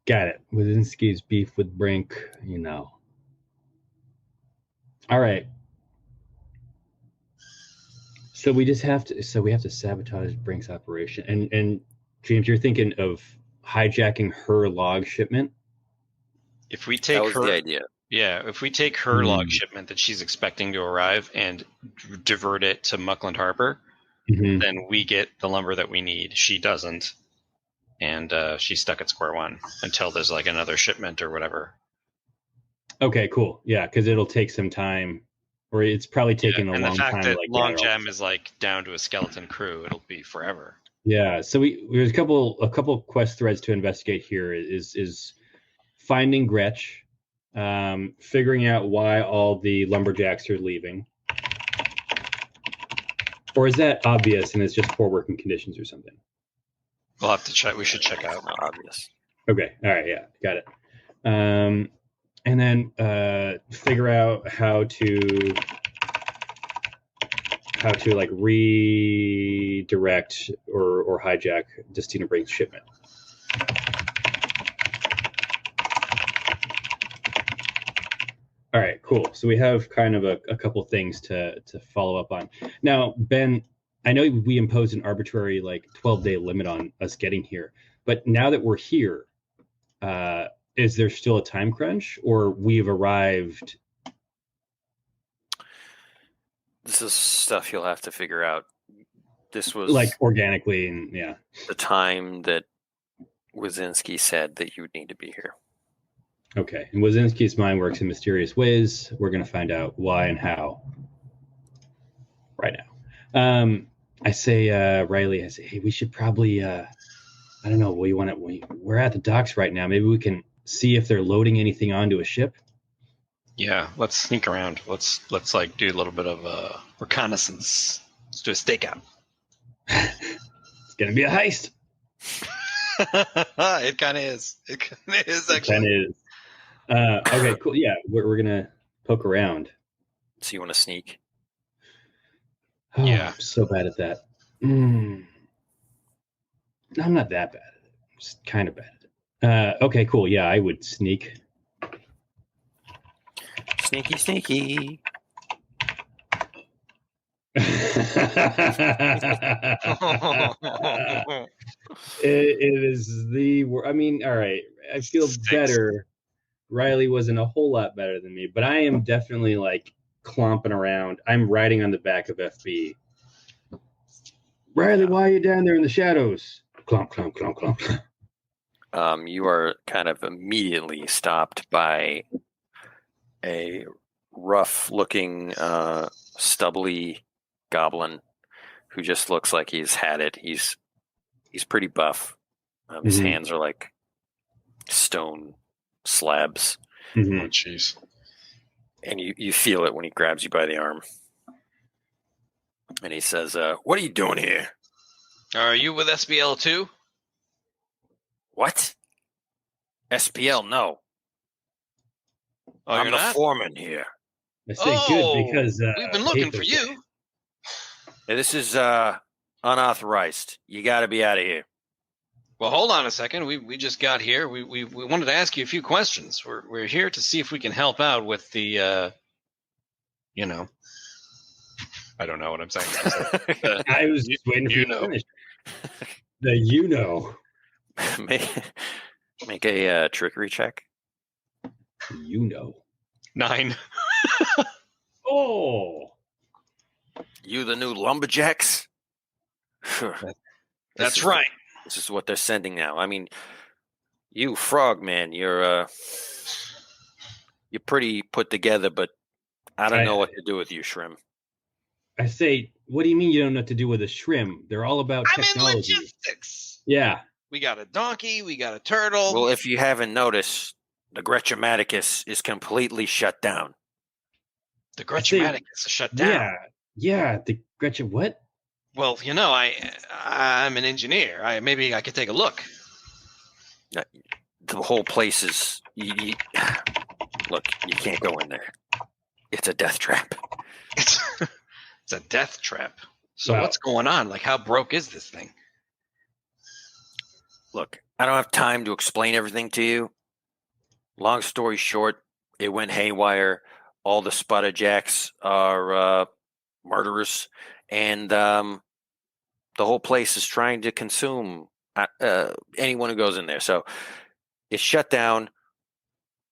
Got it. Wazinski's beef with Brink, All right. So we just have to sabotage Brink's operation. And James, you're thinking of hijacking her log shipment? If we take that was the idea. Yeah, if we take her log shipment that she's expecting to arrive and divert it to Muckland Harbor, then we get the lumber that we need. She doesn't. And she's stuck at square one until there's like another shipment or whatever. Okay, cool. Yeah, because it'll take some time, or it's probably taking a long time. And the fact that Long Jam is like down to a skeleton crew, it'll be forever. Yeah. So there's a couple quest threads to investigate here. Is finding Gretch, figuring out why all the lumberjacks are leaving, or is that obvious and it's just poor working conditions or something? We'll have to check. We should check out. Not obvious. Okay. All right. Yeah. Got it. And then figure out how to like redirect or hijack Destina Brink's shipment. All right, cool. So we have kind of a couple things to follow up on. Now, Ben, I know we imposed an arbitrary 12-day limit on us getting here, but now that we're here, is there still a time crunch, or we've arrived? This is stuff you'll have to figure out. This was organically, and the time that Wazinski said that you would need to be here. Okay, and Wazinski's mind works in mysterious ways. We're going to find out why and how right now. I say, Riley, hey, we should probably, I don't know, we're at the docks right now. Maybe we can see if they're loading anything onto a ship. Yeah, let's sneak around. Let's do a little bit of reconnaissance. Let's do a stakeout. It's going to be a heist. It kind of is. It kind of is, actually. It kind of is. Okay, cool. Yeah, we're going to poke around. So you want to sneak? Oh, yeah. I'm so bad at that. I'm not that bad at it. I'm just kind of bad at it. Okay, cool. Yeah, I would sneak. Sneaky, sneaky. It is I mean, all right. I feel better. Riley wasn't a whole lot better than me, but I am definitely clomping around. I'm riding on the back of FB. Riley, why are you down there in the shadows? Clomp, clomp, clomp, clomp. You are kind of immediately stopped by a rough-looking, stubbly goblin who just looks like he's had it. He's pretty buff. His hands are like stone slabs. Oh, jeez. And you feel it when he grabs you by the arm. And he says, what are you doing here? Are you with SBL too? What? SPL, no. Oh, I'm you're the not? foreman here. I say good because we've been looking for you. Yeah, this is unauthorized. You got to be out of here. Well, hold on a second. We just got here. We wanted to ask you a few questions. We're here to see if we can help out with the, I don't know what I'm saying. I was just waiting for you to finish. The Make a trickery check. 9. Oh. You the new lumberjacks? That's right. This is what they're sending now. I mean, you Frogman, you're pretty put together, but I don't know what to do with you, Shrimp. I say, what do you mean you don't know what to do with a shrimp? They're all about technology. I'm in logistics. Yeah. We got a donkey. We got a turtle. Well, if you haven't noticed, the Gretchamaticus is completely shut down. The Gretchamaticus is shut down. Yeah. The Gretchen, what? Well, I'm an engineer. Maybe I could take a look. The whole place is... Look, you can't go in there. It's a death trap. It's a death trap. So what's going on? Like, how broke is this thing? Look, I don't have time to explain everything to you. Long story short, it went haywire. All the Sputterjacks are murderers, and the whole place is trying to consume anyone who goes in there. So it's shut down.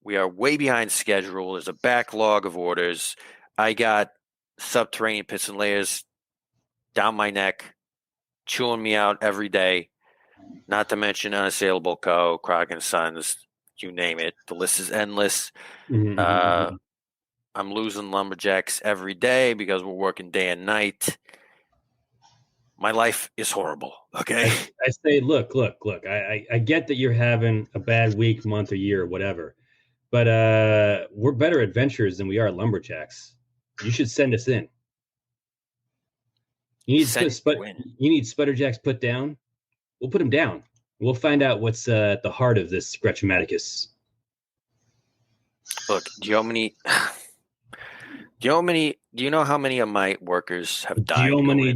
We are way behind schedule. There's a backlog of orders. I got subterranean pits and layers down my neck, chewing me out every day. Not to mention Unassailable Co., Croc & Sons, you name it. The list is endless. I'm losing lumberjacks every day because we're working day and night. My life is horrible, okay? I say, look. I get that you're having a bad week, month, or year, or whatever. But we're better adventurers than we are lumberjacks. You should send us in. You need Sputterjacks put down? We'll put them down. We'll find out what's at the heart of this Gretchamaticus. Look, do you know how many of my workers have died? Diomany.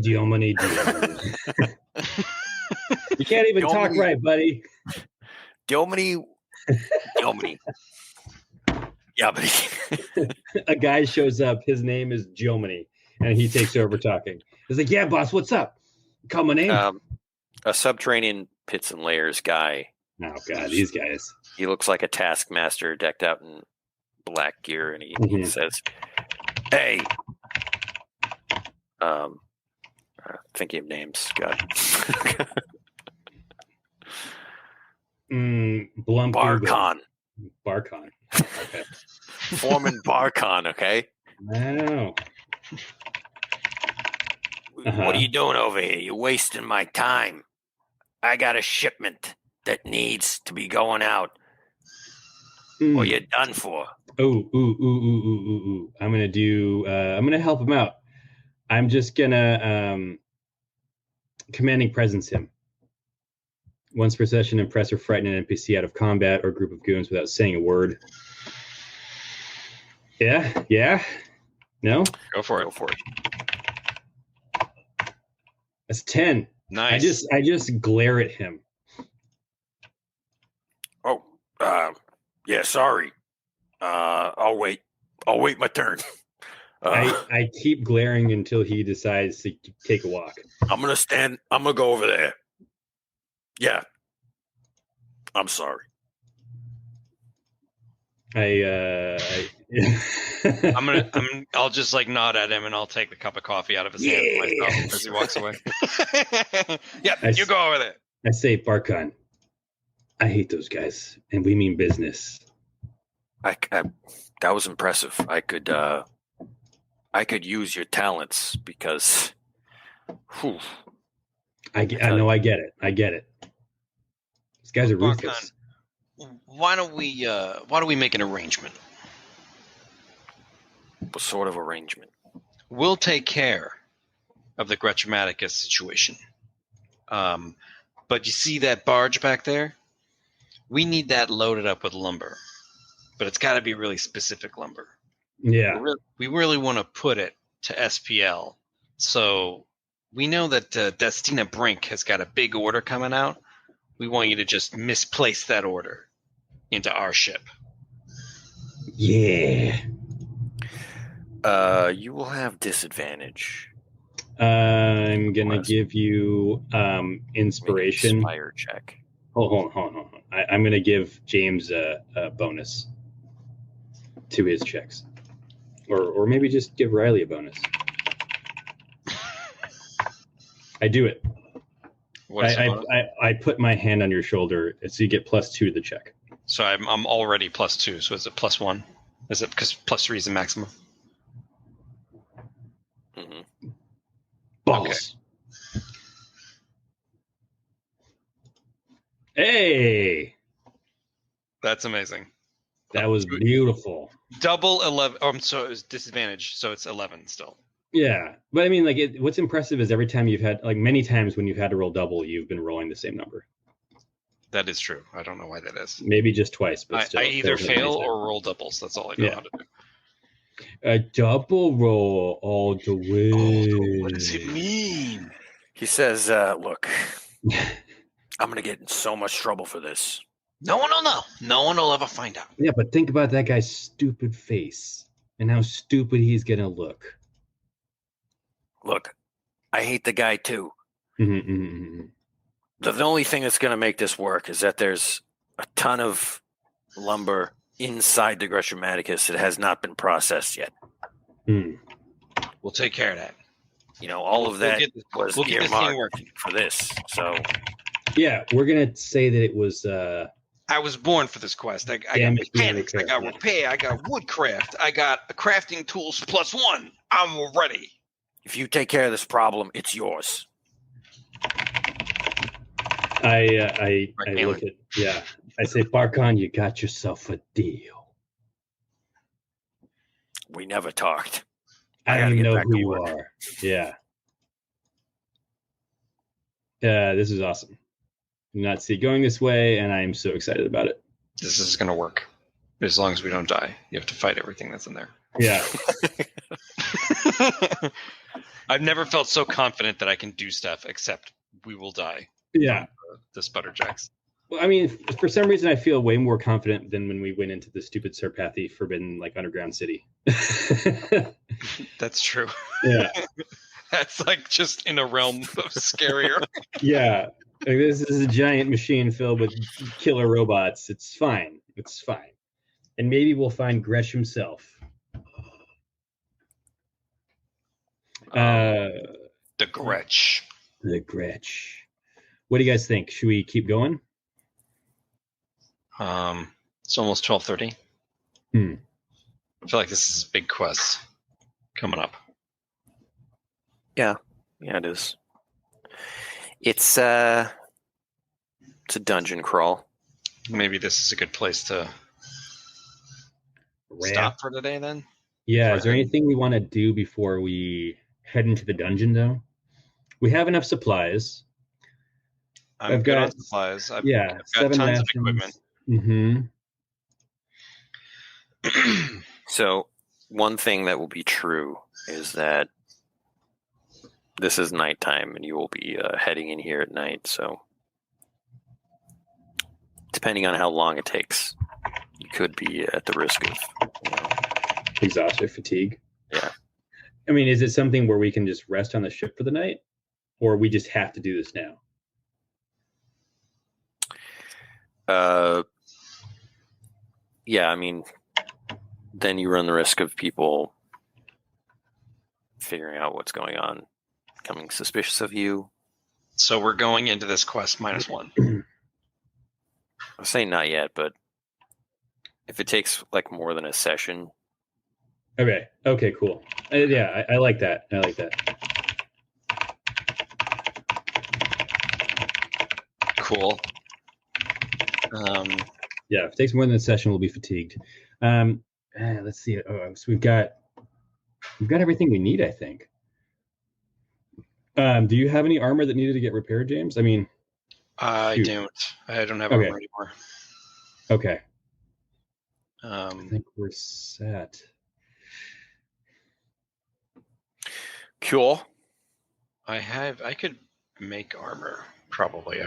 You can't even talk right, buddy. Diomany. Yeah, but a guy shows up. His name is Jomany, and he takes over talking. He's like, "Yeah, boss, what's up? Call my name." A subterranean pits and layers guy. Oh God, these guys. He looks like a taskmaster decked out in black gear, and he says, "Hey, thinking of names, God." Barcon. Okay. Foreman Barcon, okay? Wow. What are you doing over here? You're wasting my time. I got a shipment that needs to be going out. Or you're done for. Ooh. I'm gonna help him out. I'm just gonna commanding presence him. Once per session, impress or frighten an NPC out of combat or group of goons without saying a word. Yeah. No? Go for it. That's 10. Nice. I just glare at him. Oh, yeah, sorry. I'll wait my turn. I keep glaring until he decides to take a walk. I'm gonna go over there. Yeah. I'm sorry. I'll just like nod at him and I'll take the cup of coffee out of his hand myself as he walks away. You go over there. I say, Barcon, I hate those guys, and we mean business. That was impressive. I could use your talents because I know I get it. These guys are ruthless. Why don't we make an arrangement? What sort of arrangement? We'll take care of the Gretchamaticus situation. But you see that barge back there? We need that loaded up with lumber. But it's got to be really specific lumber. Yeah. We really want to put it to SPL. So we know that Destina Brink has got a big order coming out. We want you to just misplace that order into our ship. Yeah. You will have disadvantage. I'm going to give you inspiration. Inspire check. Hold on. I'm going to give James a bonus to his checks. Or maybe just give Riley a bonus. I do it. I put my hand on your shoulder so you get +2 to the check. So I'm already +2. So is it +1? Is it because +3 is the maximum? Mm-hmm. Balls. Okay. Hey, that's amazing. That was beautiful. Double 11. So it was disadvantage. So it's 11 still. Yeah, but I mean, like, what's impressive is every time you've had, like, many times when you've had to roll double, you've been rolling the same number. That is true. I don't know why that is. Maybe just twice, but still. I either fail or roll doubles. That's all I know how to do. A double roll all the way. What does it mean? He says, look, I'm going to get in so much trouble for this. No one will know. No one will ever find out. Yeah, but think about that guy's stupid face and how stupid he's going to look. Look, I hate the guy too. Mm-hmm. The only thing that's going to make this work is that there's a ton of lumber inside the Greshamaticus that has not been processed yet. We'll take care of that. You know, all of that was earmarked for this. So, yeah, we're going to say that it was... I was born for this quest. I got mechanics, I got repair, I got woodcraft, I got crafting tools +1. I'm ready. If you take care of this problem, it's yours. I look at, I say, Farkon, you got yourself a deal. We never talked. I don't know who you are. Yeah. This is awesome. Do not see it going this way, and I am so excited about it. This is going to work. As long as we don't die. You have to fight everything that's in there. Yeah. I've never felt so confident that I can do stuff, except we will die. Yeah. The sputterjacks. Well, I mean, for some reason, I feel way more confident than when we went into the stupid Sarpathy forbidden, like, underground city. That's true. Yeah. That's like just in a realm of scarier. Yeah. Like, this is a giant machine filled with killer robots. It's fine. It's fine. And maybe we'll find Gresh himself. The Gretch. The Gretch. What do you guys think? Should we keep going? It's almost 12:30. I feel like this is a big quest coming up. Yeah, it is. It's a dungeon crawl. Maybe this is a good place to stop for today then? Yeah, is there anything we want to do before we head into the dungeon, though? We have enough supplies. I've got supplies. I've got 7 tons rations. of equipment. Mm-hmm. So, one thing that will be true is that this is nighttime, and you will be heading in here at night. So, depending on how long it takes, you could be at the risk of exhaustion, fatigue. Yeah. I mean, is it something where we can just rest on the ship for the night, or we just have to do this now? Yeah, I mean, then you run the risk of people figuring out what's going on, becoming suspicious of you. So we're going into this quest -1. I'm saying not yet, but if it takes like more than a session. Okay, cool. Yeah, I like that. I like that. Cool. Yeah, if it takes more than a session, we'll be fatigued. Let's see. Oh, so we've got everything we need, I think. Do you have any armor that needed to get repaired, James? I mean, I don't have armor anymore. Okay. I think we're set. Cool. I could make armor probably.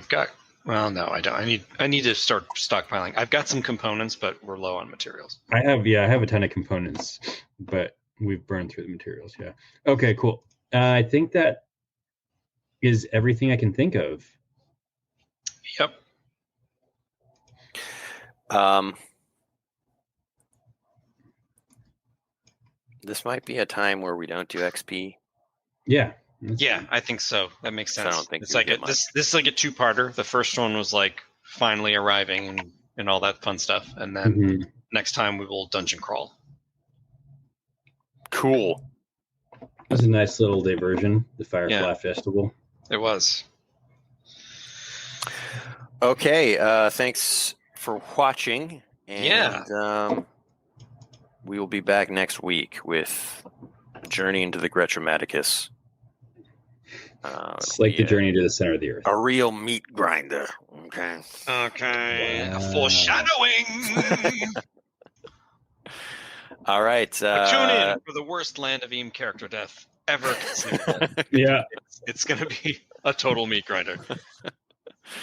Well, no, I don't. I need to start stockpiling. I've got some components, but we're low on materials. I have a ton of components, but we've burned through the materials. Yeah. Okay, cool. I think that is everything I can think of. Yep. This might be a time where we don't do XP. Yeah. Yeah, I think so. That makes sense. I don't think it's like this is like a two-parter. The first one was like finally arriving and all that fun stuff, and then next time we will dungeon crawl. Cool. It was a nice little diversion, the Firefly Festival. It was. Okay, thanks for watching. And, we will be back next week with Journey into the Gretromaticus. It's like the journey to the center of the earth. A real meat grinder. Okay. Wow. Foreshadowing. All right. Tune in for the worst Land of Eem character death ever considered. Yeah. It's going to be a total meat grinder.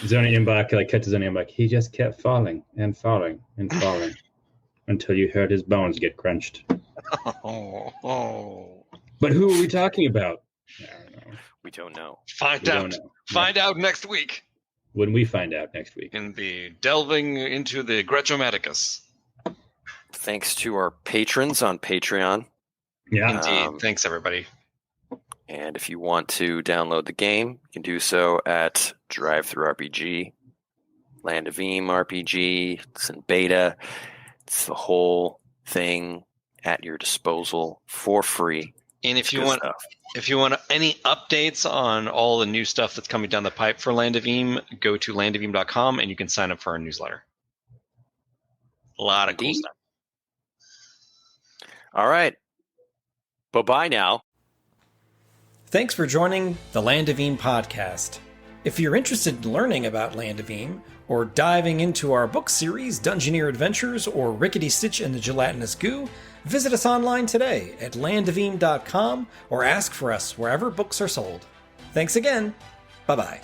Zony Imbach, cut to Zony Imbach. He just kept falling and falling and falling until you heard his bones get crunched. Oh. But who are we talking about? I don't know. We don't know. Find out next week. When we find out next week. In the delving into the Gretromaticus. Thanks to our patrons on Patreon. Yeah. Indeed. Thanks, everybody. And if you want to download the game, you can do so at DriveThruRPG, Land of Eem RPG. It's in beta. It's the whole thing at your disposal for free. And if you want any updates on all the new stuff that's coming down the pipe for Land of Eem, go to landofeem.com and you can sign up for our newsletter. A lot of cool stuff. All right. Bye-bye now. Thanks for joining the Land of Eem podcast. If you're interested in learning about Land of Eem, or diving into our book series, Dungeoneer Adventures, or Rickety Stitch and the Gelatinous Goo, visit us online today at landofeem.com or ask for us wherever books are sold. Thanks again. Bye-bye.